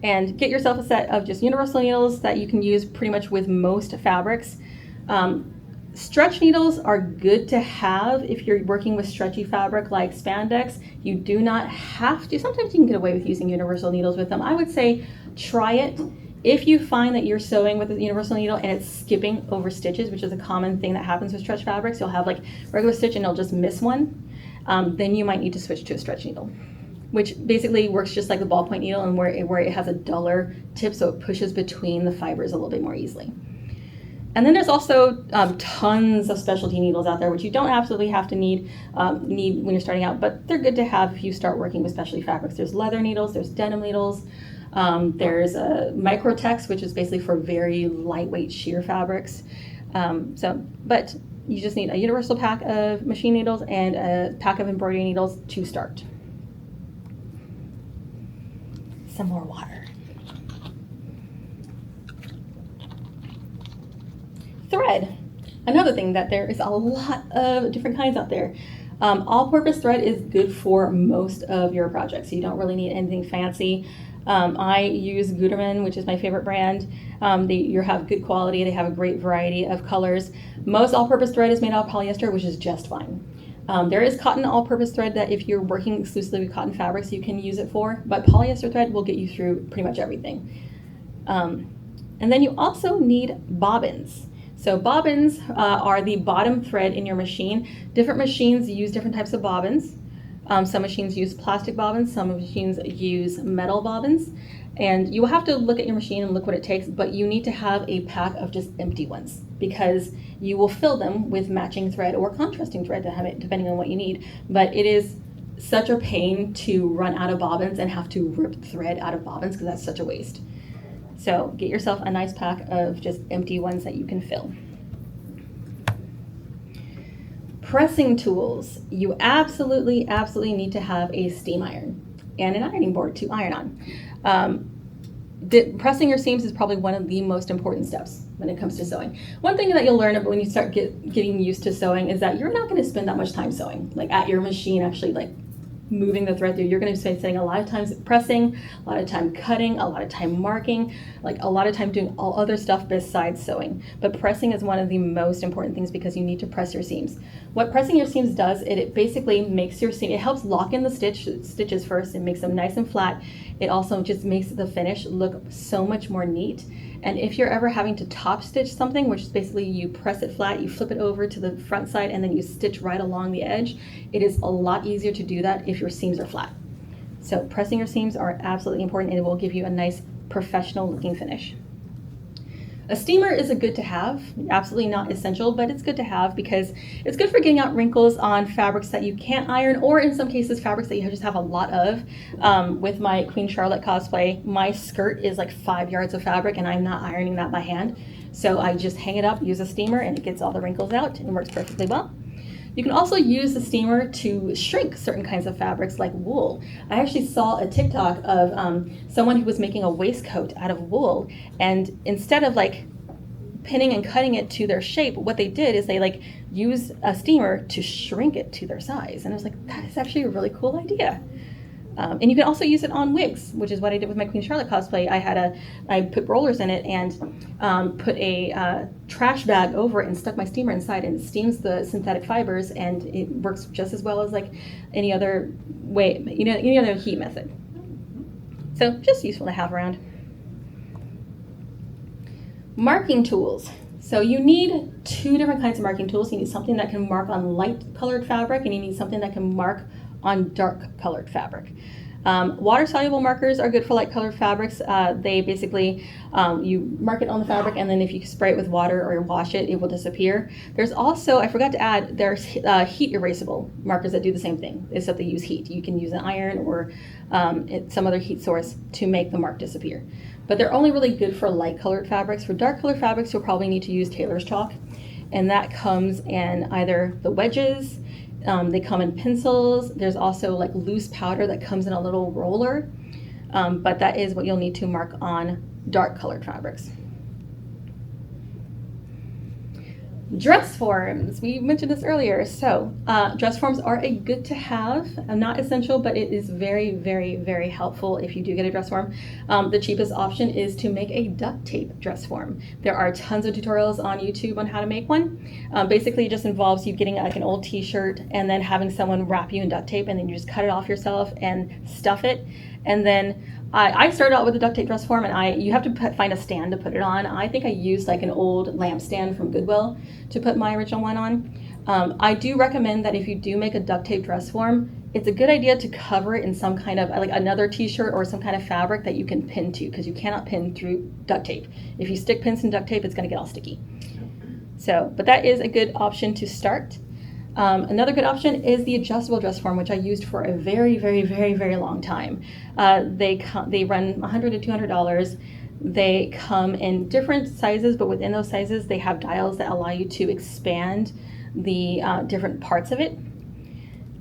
And get yourself a set of just universal needles that you can use pretty much with most fabrics. Stretch needles are good to have if you're working with stretchy fabric like spandex. You do not have to. Sometimes you can get away with using universal needles with them. I would say try it. If you find that you're sewing with a universal needle and it's skipping over stitches, which is a common thing that happens with stretch fabrics, you'll have like regular stitch and it'll just miss one, then you might need to switch to a stretch needle, which basically works just like the ballpoint needle, and where it has a duller tip, so it pushes between the fibers a little bit more easily. And then there's also tons of specialty needles out there, which you don't absolutely have to need when you're starting out, but they're good to have if you start working with specialty fabrics. There's leather needles, there's denim needles, there's Microtex, which is basically for very lightweight sheer fabrics. But you just need a universal pack of machine needles and a pack of embroidery needles to start. Some more water. Thread. Another thing that there is a lot of different kinds out there. All-purpose thread is good for most of your projects. You don't really need anything fancy. I use Gutermann, which is my favorite brand. They have good quality. They have a great variety of colors. Most all-purpose thread is made out of polyester, which is just fine. There is cotton all-purpose thread that if you're working exclusively with cotton fabrics, you can use it for, but polyester thread will get you through pretty much everything. And then you also need bobbins. So bobbins are the bottom thread in your machine. Different machines use different types of bobbins. Some machines use plastic bobbins, some machines use metal bobbins, and you will have to look at your machine and look what it takes, but you need to have a pack of just empty ones, because you will fill them with matching thread or contrasting thread, depending on what you need. But it is such a pain to run out of bobbins and have to rip thread out of bobbins because that's such a waste. So get yourself a nice pack of just empty ones that you can fill. Pressing tools. You absolutely need to have a steam iron and an ironing board to iron on. Pressing your seams is probably one of the most important steps when it comes to sewing. One thing that you'll learn when you start getting used to sewing is that you're not going to spend that much time sewing, like at your machine actually like moving the thread through. You're going to be spending a lot of time pressing, a lot of time cutting, a lot of time marking, like a lot of time doing all other stuff besides sewing. But pressing is one of the most important things because you need to press your seams. What pressing your seams does, it basically makes your seam, it helps lock in the stitches first. It makes them nice and flat. It also just makes the finish look so much more neat. And if you're ever having to top stitch something, which is basically you press it flat, you flip it over to the front side, and then you stitch right along the edge, it is a lot easier to do that if your seams are flat. So pressing your seams are absolutely important, and it will give you a nice professional looking finish. A steamer is a good to have, absolutely not essential, but it's good to have because it's good for getting out wrinkles on fabrics that you can't iron, or in some cases fabrics that you just have a lot of. With my Queen Charlotte cosplay, my skirt is like 5 yards of fabric and I'm not ironing that by hand. So I just hang it up, use a steamer, and it gets all the wrinkles out and works perfectly well. You can also use the steamer to shrink certain kinds of fabrics like wool. I actually saw a TikTok of someone who was making a waistcoat out of wool, and instead of like pinning and cutting it to their shape, what they did is they like used a steamer to shrink it to their size. And I was like, that is actually a really cool idea. And you can also use it on wigs, which is what I did with my Queen Charlotte cosplay. I put rollers in it and put a trash bag over it and stuck my steamer inside, and it steams the synthetic fibers, and it works just as well as like any other way, any other heat method. So just useful to have around. Marking tools. So you need 2 different kinds of marking tools. You need something that can mark on light colored fabric, and you need something that can mark on dark colored fabric. Water soluble markers are good for light colored fabrics. They basically, you mark it on the fabric, and then if you spray it with water or wash it, it will disappear. There's also, I forgot to add, there's heat erasable markers that do the same thing, except they use heat. You can use an iron or some other heat source to make the mark disappear. But they're only really good for light colored fabrics. For dark colored fabrics, you'll probably need to use tailor's chalk, and that comes in either the wedges, they come in pencils. There's also like loose powder that comes in a little roller, but that is what you'll need to mark on dark colored fabrics. Dress forms, we mentioned this earlier. So dress forms are a good to have, not essential, but it is very helpful if you do get a dress form. The cheapest option is to make a duct tape dress form. There are tons of tutorials on YouTube on how to make one. Basically it just involves you getting like an old t-shirt and then having someone wrap you in duct tape, and then you just cut it off yourself and stuff it. And then I started out with a duct tape dress form, and you have to find a stand to put it on. I think I used like an old lamp stand from Goodwill to put my original one on. I do recommend that if you do make a duct tape dress form, it's a good idea to cover it in some kind of like another t-shirt or some kind of fabric that you can pin to, because you cannot pin through duct tape. If you stick pins in duct tape, it's going to get all sticky. So, but that is a good option to start. Another good option is the adjustable dress form, which I used for a very long time. They run $100 to $200. They come in different sizes, but within those sizes, they have dials that allow you to expand the different parts of it.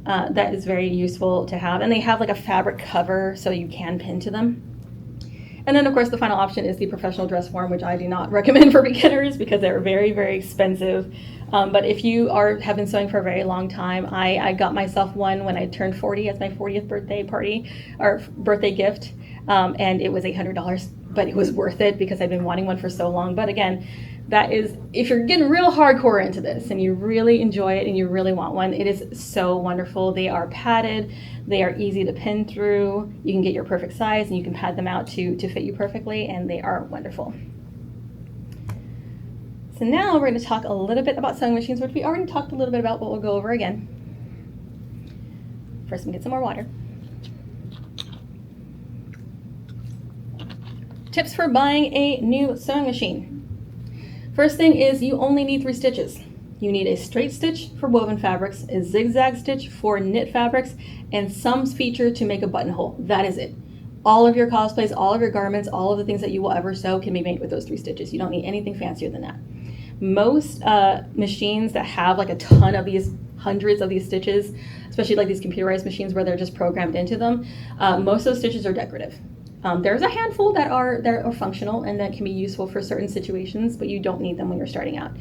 That is very useful to have. And they have like a fabric cover so you can pin to them. And then of course the final option is the professional dress form, which I do not recommend for beginners because they're very expensive. But if you have been sewing for a very long time, I got myself one when I turned 40 as my 40th birthday party or birthday gift, and it was $800, but it was worth it because I've been wanting one for so long. But again, that is, if you're getting real hardcore into this and you really enjoy it and you really want one, it is so wonderful. They are padded, they are easy to pin through, you can get your perfect size and you can pad them out to fit you perfectly, and they are wonderful. So now we're going to talk a little bit about sewing machines, which we already talked a little bit about, but we'll go over again. First, we get some more water. Tips for buying a new sewing machine. First thing is you only need 3 stitches. You need a straight stitch for woven fabrics, a zigzag stitch for knit fabrics, and some feature to make a buttonhole. That is it. All of your cosplays, all of your garments, all of the things that you will ever sew can be made with those 3 stitches. You don't need anything fancier than that. Most machines that have like a ton of these, hundreds of these stitches, especially like these computerized machines where they're just programmed into them, most of those stitches are decorative. There's a handful that are functional and that can be useful for certain situations, but you don't need them when you're starting out.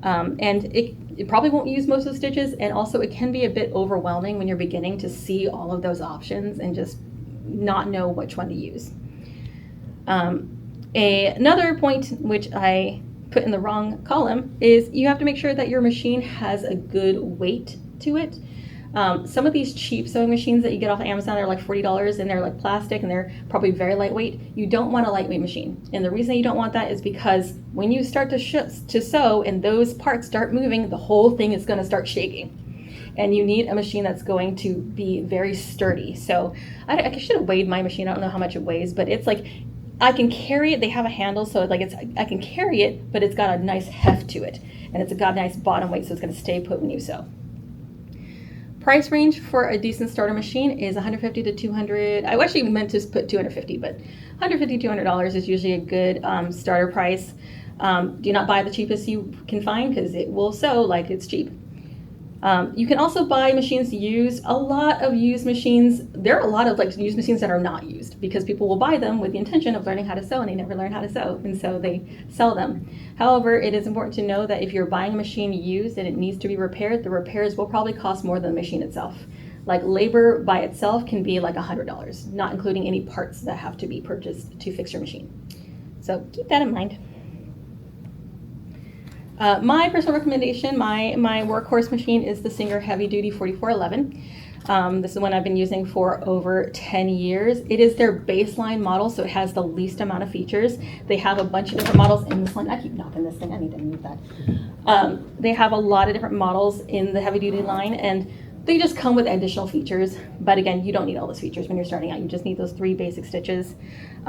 And it probably won't use most of the stitches, and also it can be a bit overwhelming when you're beginning to see all of those options and just not know which one to use. Another point, which I put in the wrong column, is you have to make sure that your machine has a good weight to it. Some of these cheap sewing machines that you get off of Amazon are like $40 and they're like plastic and they're probably very lightweight. You don't want a lightweight machine. And the reason you don't want that is because when you start to sew and those parts start moving, the whole thing is going to start shaking. And you need a machine that's going to be very sturdy. So I should have weighed my machine. I don't know how much it weighs, but it's like, I can carry it. They have a handle, so like I can carry it, but it's got a nice heft to it. And it's got a nice bottom weight, so it's going to stay put when you sew. Price range for a decent starter machine is $150 to $200. I actually meant to put $250, but $150 to $200 is usually a good starter price. Do not buy the cheapest you can find because it will sew like it's cheap. You can also buy machines used. A lot of used machines, there are a lot of like used machines that are not used because people will buy them with the intention of learning how to sew and they never learn how to sew, and so they sell them. However, it is important to know that if you're buying a machine used and it needs to be repaired, the repairs will probably cost more than the machine itself. Like labor by itself can be like $100, not including any parts that have to be purchased to fix your machine. So keep that in mind. My personal recommendation, my workhorse machine is the Singer Heavy Duty 4411. This is one I've been using for over 10 years. It is their baseline model, so it has the least amount of features. They have a bunch of different models in this line. I keep knocking this thing, I need to mute that. They have a lot of different models in the heavy duty line, and they just come with additional features. But again, you don't need all those features when you're starting out. You just need those 3 basic stitches.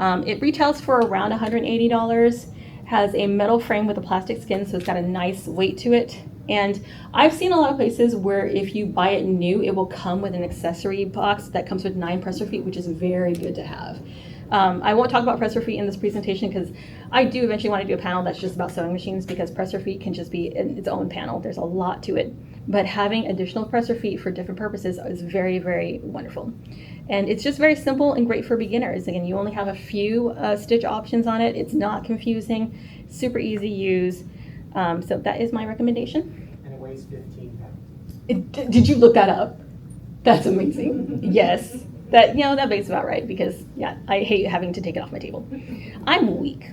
It retails for around $180. Has a metal frame with a plastic skin, so it's got a nice weight to it. And I've seen a lot of places where if you buy it new, it will come with an accessory box that comes with 9 presser feet, which is very good to have. I won't talk about presser feet in this presentation because I do eventually want to do a panel that's just about sewing machines, because presser feet can just be its own panel. There's a lot to it. But having additional presser feet for different purposes is very, very wonderful. And it's just very simple and great for beginners. Again, you only have a few stitch options on it. It's not confusing, super easy to use. So that is my recommendation. And it weighs 15 pounds. Did you look that up? That's amazing. Yes. That makes about right, because yeah, I hate having to take it off my table. I'm weak.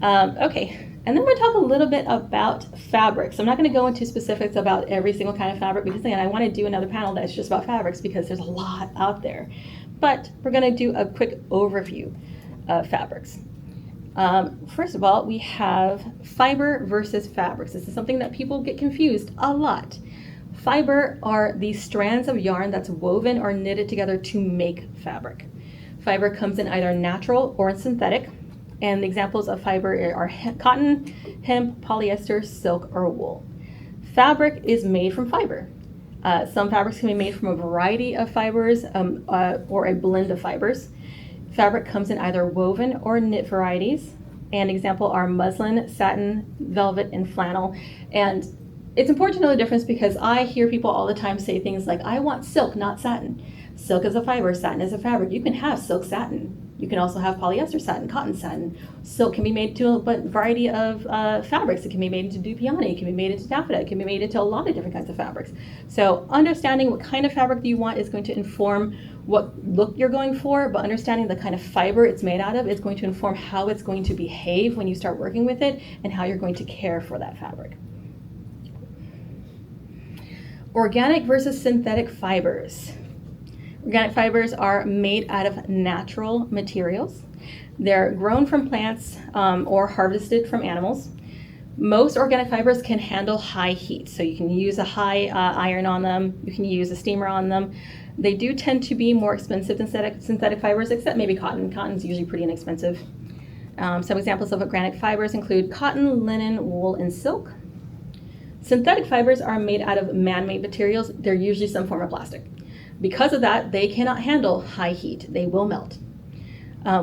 Okay. And then we'll talk a little bit about fabrics. I'm not going to go into specifics about every single kind of fabric because, again, I want to do another panel that's just about fabrics because there's a lot out there. But we're going to do a quick overview of fabrics. First of all, we have fiber versus fabrics. This is something that people get confused a lot. Fiber are the strands of yarn that's woven or knitted together to make fabric. Fiber comes in either natural or synthetic. And the examples of fiber are cotton, hemp, polyester, silk, or wool. Fabric is made from fiber. Some fabrics can be made from a variety of fibers or a blend of fibers. Fabric comes in either woven or knit varieties. And example are muslin, satin, velvet, and flannel. And it's important to know the difference because I hear people all the time say things like, I want silk, not satin. Silk is a fiber, satin is a fabric. You can have silk satin. You can also have polyester satin, cotton satin. Silk can be made into a variety of fabrics. It can be made into dupioni, it can be made into taffeta, it can be made into a lot of different kinds of fabrics. So understanding what kind of fabric you want is going to inform what look you're going for, but understanding the kind of fiber it's made out of is going to inform how it's going to behave when you start working with it and how you're going to care for that fabric. Organic versus synthetic fibers. Organic fibers are made out of natural materials. They're grown from plants or harvested from animals. Most organic fibers can handle high heat, so you can use a high iron on them, you can use a steamer on them. They do tend to be more expensive than synthetic fibers, except maybe cotton. Cotton's usually pretty inexpensive. Some examples of organic fibers include cotton, linen, wool, and silk. Synthetic fibers are made out of man-made materials. They're usually some form of plastic. Because of that, they cannot handle high heat. They will melt,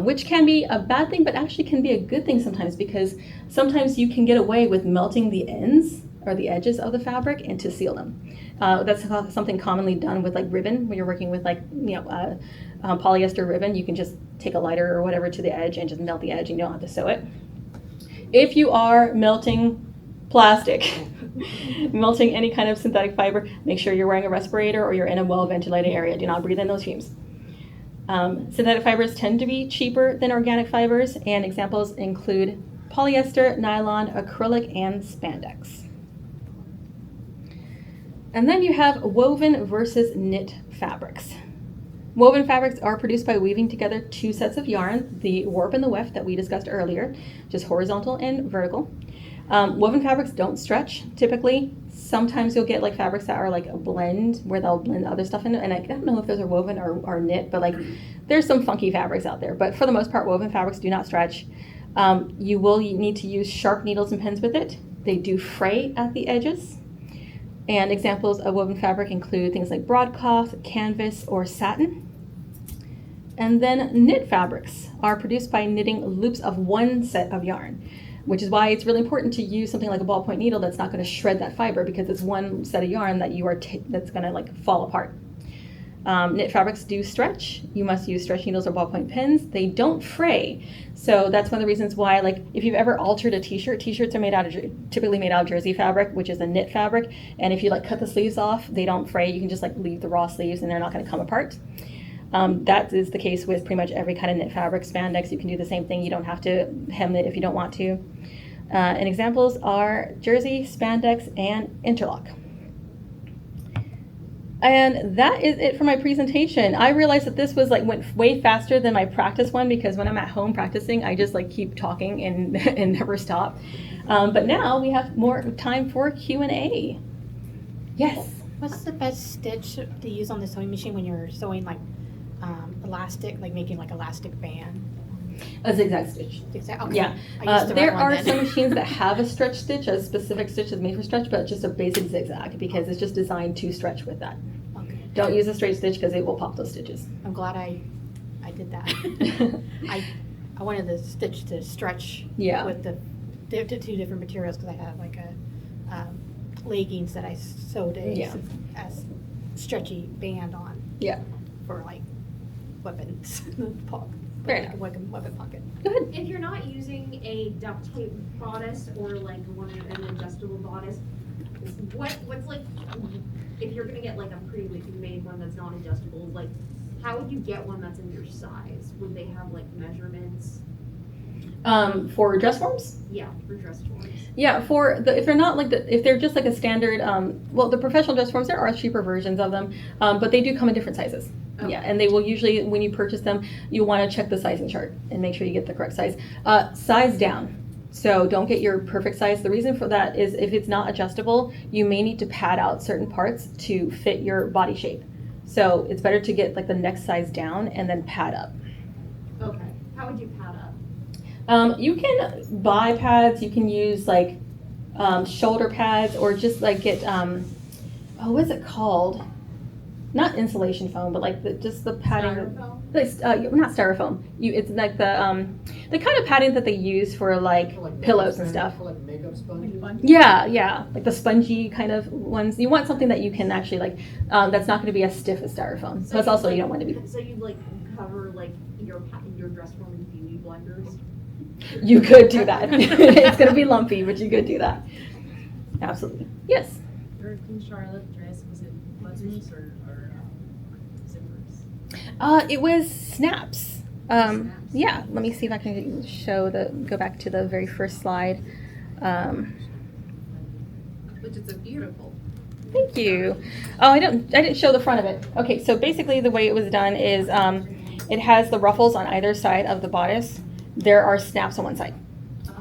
which can be a bad thing, but actually can be a good thing sometimes, because sometimes you can get away with melting the ends or the edges of the fabric and to seal them. That's something commonly done with like ribbon. When you're working with like, polyester ribbon, you can just take a lighter or whatever to the edge and just melt the edge, and you don't have to sew it. If you are melting plastic, melting any kind of synthetic fiber, make sure you're wearing a respirator or you're in a well-ventilated area. Do not breathe in those fumes. Synthetic fibers tend to be cheaper than organic fibers, and examples include polyester, nylon, acrylic, and spandex. And then you have woven versus knit fabrics. Woven fabrics are produced by weaving together two sets of yarn, the warp and the weft that we discussed earlier, just horizontal and vertical. Woven fabrics don't stretch typically. Sometimes you'll get like fabrics that are like a blend where they'll blend other stuff in it. And I don't know if those are woven or knit, but like there's some funky fabrics out there. But for the most part, woven fabrics do not stretch. You will need to use sharp needles and pins with it. They do fray at the edges. And examples of woven fabric include things like broadcloth, canvas, or satin. And then knit fabrics are produced by knitting loops of one set of yarn, which is why it's really important to use something like a ballpoint needle that's not going to shred that fiber, because it's one set of yarn that that's going to like fall apart. Knit fabrics do stretch. You must use stretch needles or ballpoint pins. They don't fray. So that's one of the reasons why, like, if you've ever altered a t-shirt, t-shirts are typically made out of jersey fabric, which is a knit fabric. And if you like cut the sleeves off, they don't fray. You can just like leave the raw sleeves and they're not going to come apart. That is the case with pretty much every kind of knit fabric. Spandex, you can do the same thing. You don't have to hem it if you don't want to. And examples are jersey, spandex, and interlock. And that is it for my presentation. I realized that this was went way faster than my practice one, because when I'm at home practicing, I just keep talking and never stop. But now we have more time for Q&A. Yes. What's the best stitch to use on the sewing machine when you're sewing elastic, making elastic band? A zigzag stitch. Zigzag. Okay. Yeah. There are some machines that have a stretch stitch, a specific stitch that's made for stretch, but just a basic zigzag, because it's just designed to stretch with that. Okay. Don't use a straight stitch because it will pop those stitches. I'm glad I did that. I wanted the stitch to stretch with the two different materials, because I have a leggings that I sewed a stretchy band on. Yeah. For weapons. Fair enough. Weapon pocket. Go ahead. If you're not using a duct tape bodice or an adjustable bodice, what's if you're gonna get a pre-made one that's not adjustable, how would you get one that's in your size? Would they have measurements? For dress forms? Yeah, for dress forms. Yeah, if they're not if they're just a standard, the professional dress forms, there are cheaper versions of them, but they do come in different sizes. Okay. Yeah, and they will usually, when you purchase them, you'll want to check the sizing chart and make sure you get the correct size. Size down. So don't get your perfect size. The reason for that is if it's not adjustable, you may need to pad out certain parts to fit your body shape. So it's better to get the next size down and then pad up. Okay. How would you pad up? You can buy pads. You can use shoulder pads, or just get what is it called? Not insulation foam, but just the padding. Styrofoam? Not styrofoam. It's the kind of padding that they use for pillows and stuff. For makeup sponge? Yeah, the spongy kind of ones. You want something that you can actually that's not going to be as stiff as styrofoam. Plus, also you don't want to be. So you cover your dress form in beauty blenders. You could do that. It's going to be lumpy, but you could do that. Absolutely. Yes. Your Queen Charlotte dress, was it buttons or zippers? It was snaps. Yeah, let me see if I can go back to the very first slide. Which is a beautiful. Thank you. Oh, I didn't show the front of it. Okay, so basically the way it was done is it has the ruffles on either side of the bodice. There are snaps on one side.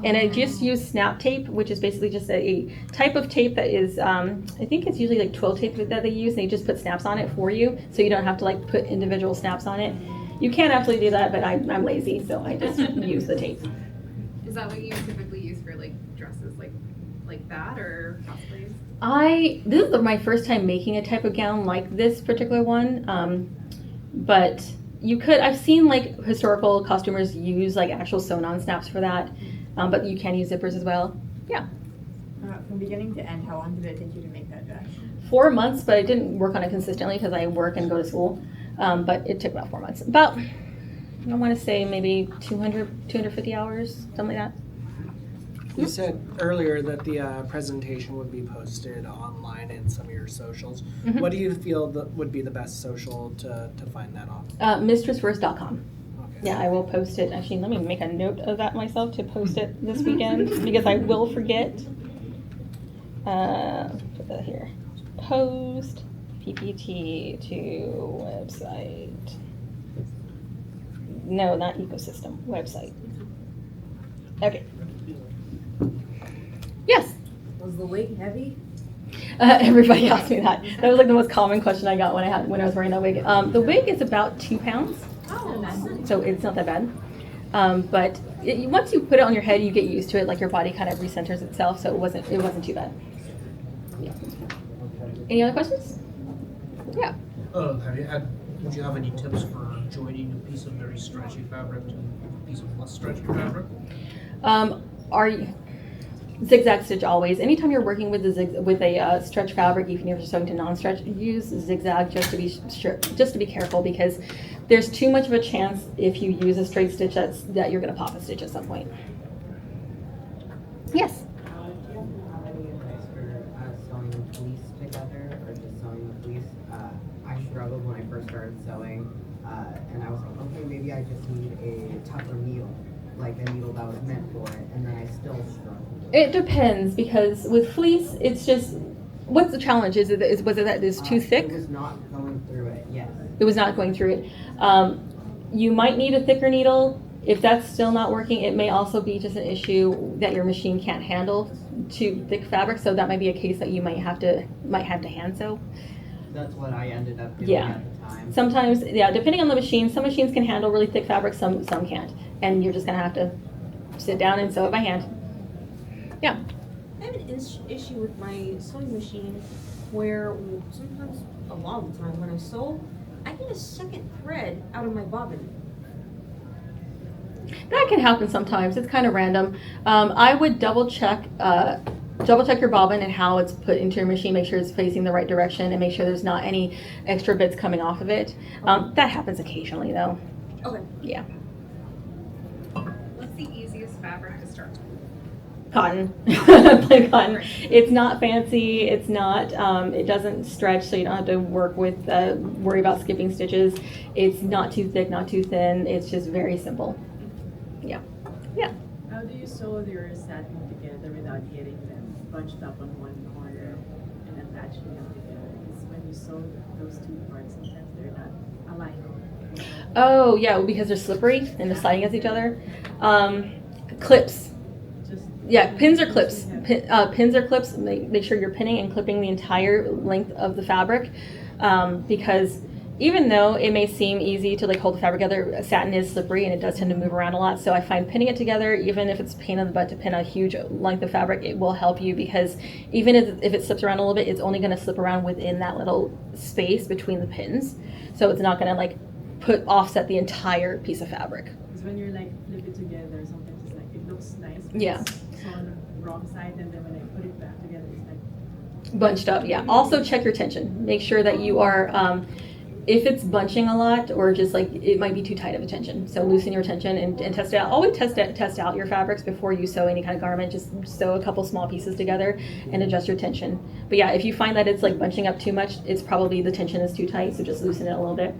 And I just use snap tape, which is basically just a type of tape that is, I think it's usually twill tape that they use, and they just put snaps on it for you, so you don't have to put individual snaps on it. You can absolutely do that, but I'm lazy, so I just use the tape. Is that what you typically use for dresses like that, or cosplays? This is my first time making a type of gown like this particular one, but I've seen like historical costumers use like actual sewn-on snaps for that, but you can use zippers as well. Yeah. From beginning to end, how long did it take you to make that dress? 4 months, but I didn't work on it consistently because I work and go to school. But it took about 4 months. About, I want to say maybe 250 hours, something like that. You said earlier that the presentation would be posted online in some of your socials. Mhm. What do you feel that would be the best social to find that on? Mistressverse.com. Okay. Yeah, I will post it. Actually, let me make a note of that myself to post it this weekend because I will forget. Put that here. Post PPT to website. No, not ecosystem. Website. Okay. Yes. Was the weight heavy? Everybody asked me that. That was like the most common question I got when I was wearing that wig. The wig is about 2 pounds, so it's not that bad. But once you put it on your head, you get used to it. Like your body kind of recenters itself, so it wasn't too bad. Yeah. Any other questions? Yeah. Would you have any tips for joining a piece of very stretchy fabric to a piece of less stretchy fabric? Zigzag stitch always. Anytime you're working with a stretch fabric, even if you're sewing to non-stretch, use zigzag just to be careful because there's too much of a chance if you use a straight stitch that you're going to pop a stitch at some point. Yes. Do you have any advice for sewing fleece together or just sewing the fleece? I struggled when I first started sewing, and I was like, okay, maybe I just need a tougher needle, like a needle that was meant for it, and then I still struggled. It depends because with fleece, it's just what's the challenge? Was it that it's too thick? It was not going through it. Yes. It was not going through it. You might need a thicker needle. If that's still not working, it may also be just an issue that your machine can't handle too thick fabric. So that might be a case that you might have to hand sew. That's what I ended up doing at the time. Sometimes, yeah, depending on the machine, some machines can handle really thick fabric, some can't, and you're just gonna have to sit down and sew it by hand. Yeah. I have an issue with my sewing machine where sometimes, a lot of the time when I sew, I get a second thread out of my bobbin. That can happen sometimes. It's kind of random. I would double check your bobbin and how it's put into your machine. Make sure it's facing the right direction and make sure there's not any extra bits coming off of it. That happens occasionally though. Okay. Yeah. What's the easiest fabric to start with? Cotton. Plain cotton. It's not fancy. It's not. It doesn't stretch, so you don't have to worry about skipping stitches. It's not too thick, not too thin. It's just very simple. Yeah. Yeah. How do you sew your satin together without getting them bunched up on one corner and attaching them together? Because when you sew those two parts, sometimes they're not aligned. Oh yeah, because they're slippery and they're sliding against each other. Clips. Yeah, pins or clips. Pins or clips. Make sure you're pinning and clipping the entire length of the fabric, because even though it may seem easy to like hold the fabric together, satin is slippery and it does tend to move around a lot. So I find pinning it together, even if it's a pain in the butt to pin a huge length of fabric, it will help you because even if it slips around a little bit, it's only going to slip around within that little space between the pins. So it's not going to like offset the entire piece of fabric. Because when you're like flip it together, sometimes it's like it looks nice. Yeah. It's on the wrong side, and then when I put it back together, it's like bunched up. Yeah. Also check your tension. Make sure that you are. If it's bunching a lot or just like it might be too tight of a tension, so loosen your tension and test it out. Always test out your fabrics before you sew any kind of garment. Just sew a couple small pieces together and adjust your tension. But yeah, if you find that it's like bunching up too much, it's probably the tension is too tight, so just loosen it a little bit.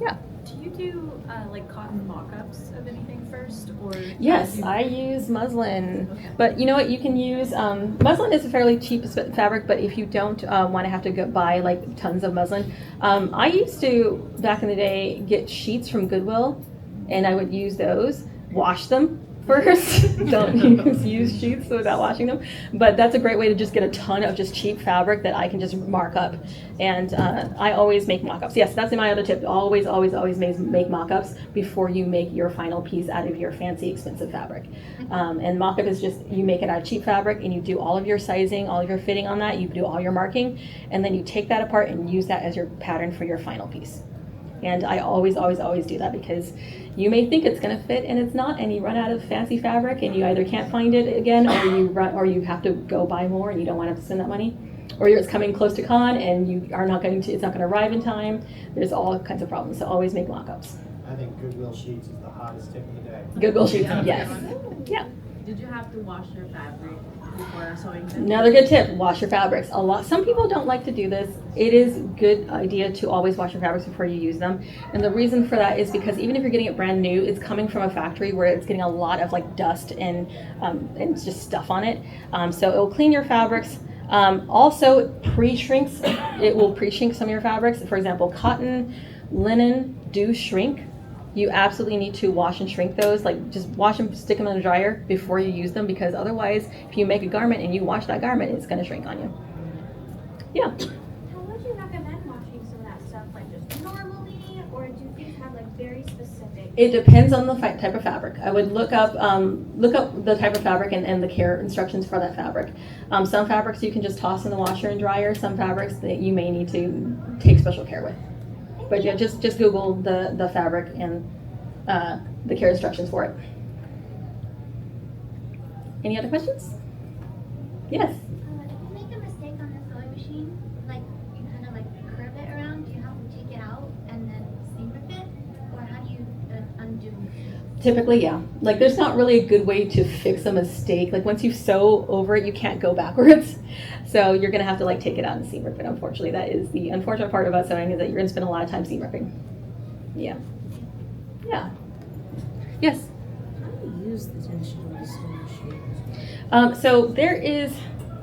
Yeah. Do you do like cotton mock-ups of anything first, or? Yes, I use muslin, but you know what? You can use muslin is a fairly cheap fabric, but if you don't want to have to go buy like tons of muslin, I used to back in the day get sheets from Goodwill, and I would use those, wash them first. Don't use used sheets without washing them. But that's a great way to just get a ton of just cheap fabric that I can just mark up. And I always make mock-ups. Yes, that's my other tip. Always, always, always make mock-ups before you make your final piece out of your fancy, expensive fabric. And mock-up is just, you make it out of cheap fabric and you do all of your sizing, all of your fitting on that, you do all your marking, and then you take that apart and use that as your pattern for your final piece. And I always, always, always do that because you may think it's going to fit and it's not, and you run out of fancy fabric and you either can't find it again, or you have to go buy more and you don't want to have to spend that money, or it's coming close to con and you are not going to, it's not going to arrive in time. There's all kinds of problems. So always make mock-ups. I think Goodwill Sheets is the hottest tip of the day. Goodwill Sheets, yes. Yeah. Did you have to wash your fabric before sewing them? Another good tip, wash your fabrics. Some people don't like to do this. It is a good idea to always wash your fabrics before you use them. And the reason for that is because even if you're getting it brand new, it's coming from a factory where it's getting a lot of like dust and just stuff on it. So it will clean your fabrics. Also pre-shrinks, it will pre-shrink some of your fabrics. For example, cotton, linen do shrink. You absolutely need to wash and shrink those. Like just wash them, stick them in the dryer before you use them, because otherwise if you make a garment and you wash that garment, it's going to shrink on you. Yeah. How would you recommend washing some of that stuff? Like just normally, or do things have like very specific? It depends on the type of fabric. I would look up the type of fabric and the care instructions for that fabric. Some fabrics you can just toss in the washer and dryer. Some fabrics that you may need to take special care with. But yeah, just Google the fabric and the care instructions for it. Any other questions? Yes. If you make a mistake on the sewing machine, like you kind of like curve it around, do you have to take it out and then seam rip it, or how do you undo? Typically, yeah. Like there's not really a good way to fix a mistake. Like once you sew over it, you can't go backwards. So you're gonna have to like take it out and seam rip it. Unfortunately, that is the unfortunate part about sewing, is that you're gonna spend a lot of time seam ripping. Yeah. Yeah. Yes. How do you use the tension sewing machine? So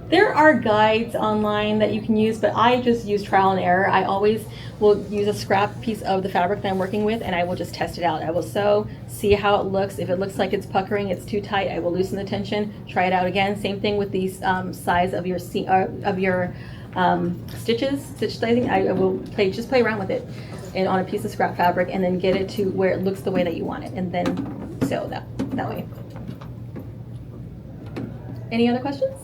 there are guides online that you can use, but I just use trial and error. I always will use a scrap piece of the fabric that I'm working with, and I will just test it out. I will sew, see how it looks. If it looks like it's puckering, it's too tight, I will loosen the tension, try it out again. Same thing with the size of your stitches, stitch sizing. I will just play around with it and on a piece of scrap fabric, and then get it to where it looks the way that you want it, and then sew that way. Any other questions?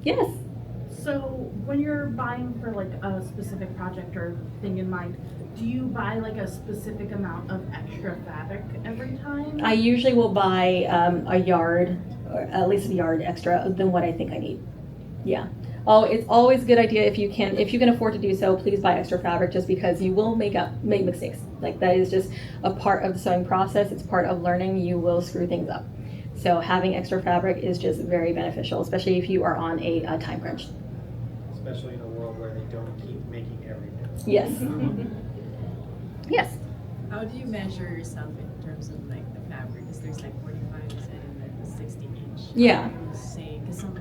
Yes. So when you're buying for like a specific project or thing in mind, do you buy like a specific amount of extra fabric every time? I usually will buy a yard, or at least a yard extra than what I think I need. Yeah. Oh, it's always a good idea if you can afford to do so. Please buy extra fabric, just because you will make mistakes. Like that is just a part of the sewing process. It's part of learning. You will screw things up. So having extra fabric is just very beneficial, especially if you are on a time crunch. Especially in a world where they don't keep making everything. Yes. Yes. How do you measure yourself in terms of like the fabric? Because there's like 45% and then 60 inch. Yeah. Say, because some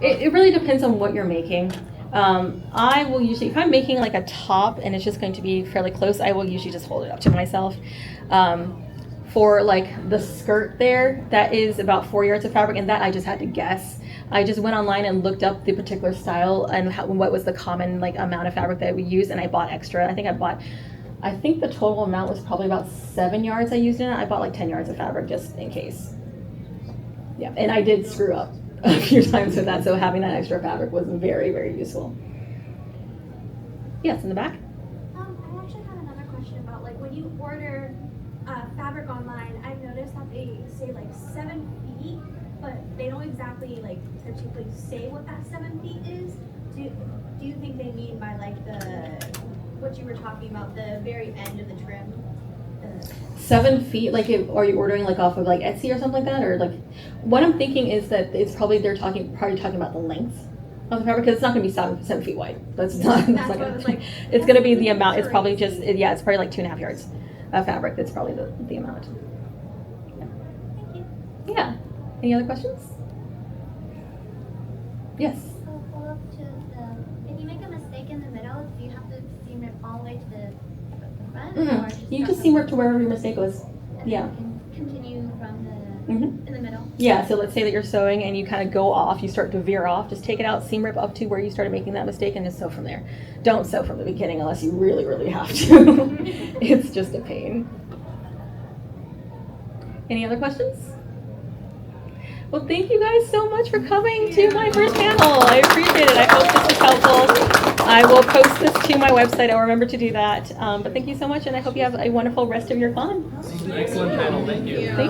It really depends on what you're making. I will usually, if I'm making like a top and it's just going to be fairly close, I will usually just hold it up to myself. For like the skirt there, that is about 4 yards of fabric, and that I just had to guess. I just went online and looked up the particular style and what was the common like amount of fabric that we use, and I bought extra. I think the total amount was probably about 7 yards I used in it. I bought like 10 yards of fabric just in case. Yeah, and I did screw up a few times with that, so having that extra fabric was very, very useful. Yes, in the back? I actually had another question about like when you order fabric online. I've noticed that they say like 7 feet, but they don't exactly like particularly say what that 7 feet is. Do you think they mean by like what you were talking about, the very end of the trim? 7 feet, like are you ordering like off of like Etsy or something like that, or like what I'm thinking is that it's probably they're talking about the length of the fabric, because it's not going to be 7 feet wide. That's not. That's not gonna, like, it's going to be the amount. It's probably just it's probably like 2.5 yards of fabric. That's probably the amount. Yeah. Thank you. Yeah. Any other questions? Yes. So follow up to if you make a mistake in the middle, do you have to seam it all the way to the front? Mhm. Or You start just from seam rip to wherever your mistake was. Yeah. continue from the Mhm. in the middle? Yeah, so let's say that you're sewing and you kind of go off, you start to veer off, just take it out, seam rip up to where you started making that mistake and just sew from there. Don't sew from the beginning unless you really, really have to. It's just a pain. Any other questions? Well, thank you guys so much for coming to my first panel. I appreciate it. I hope this was helpful. I will post this to my website. I'll remember to do that. But thank you so much, and I hope you have a wonderful rest of your con. Excellent panel, thank you. Thank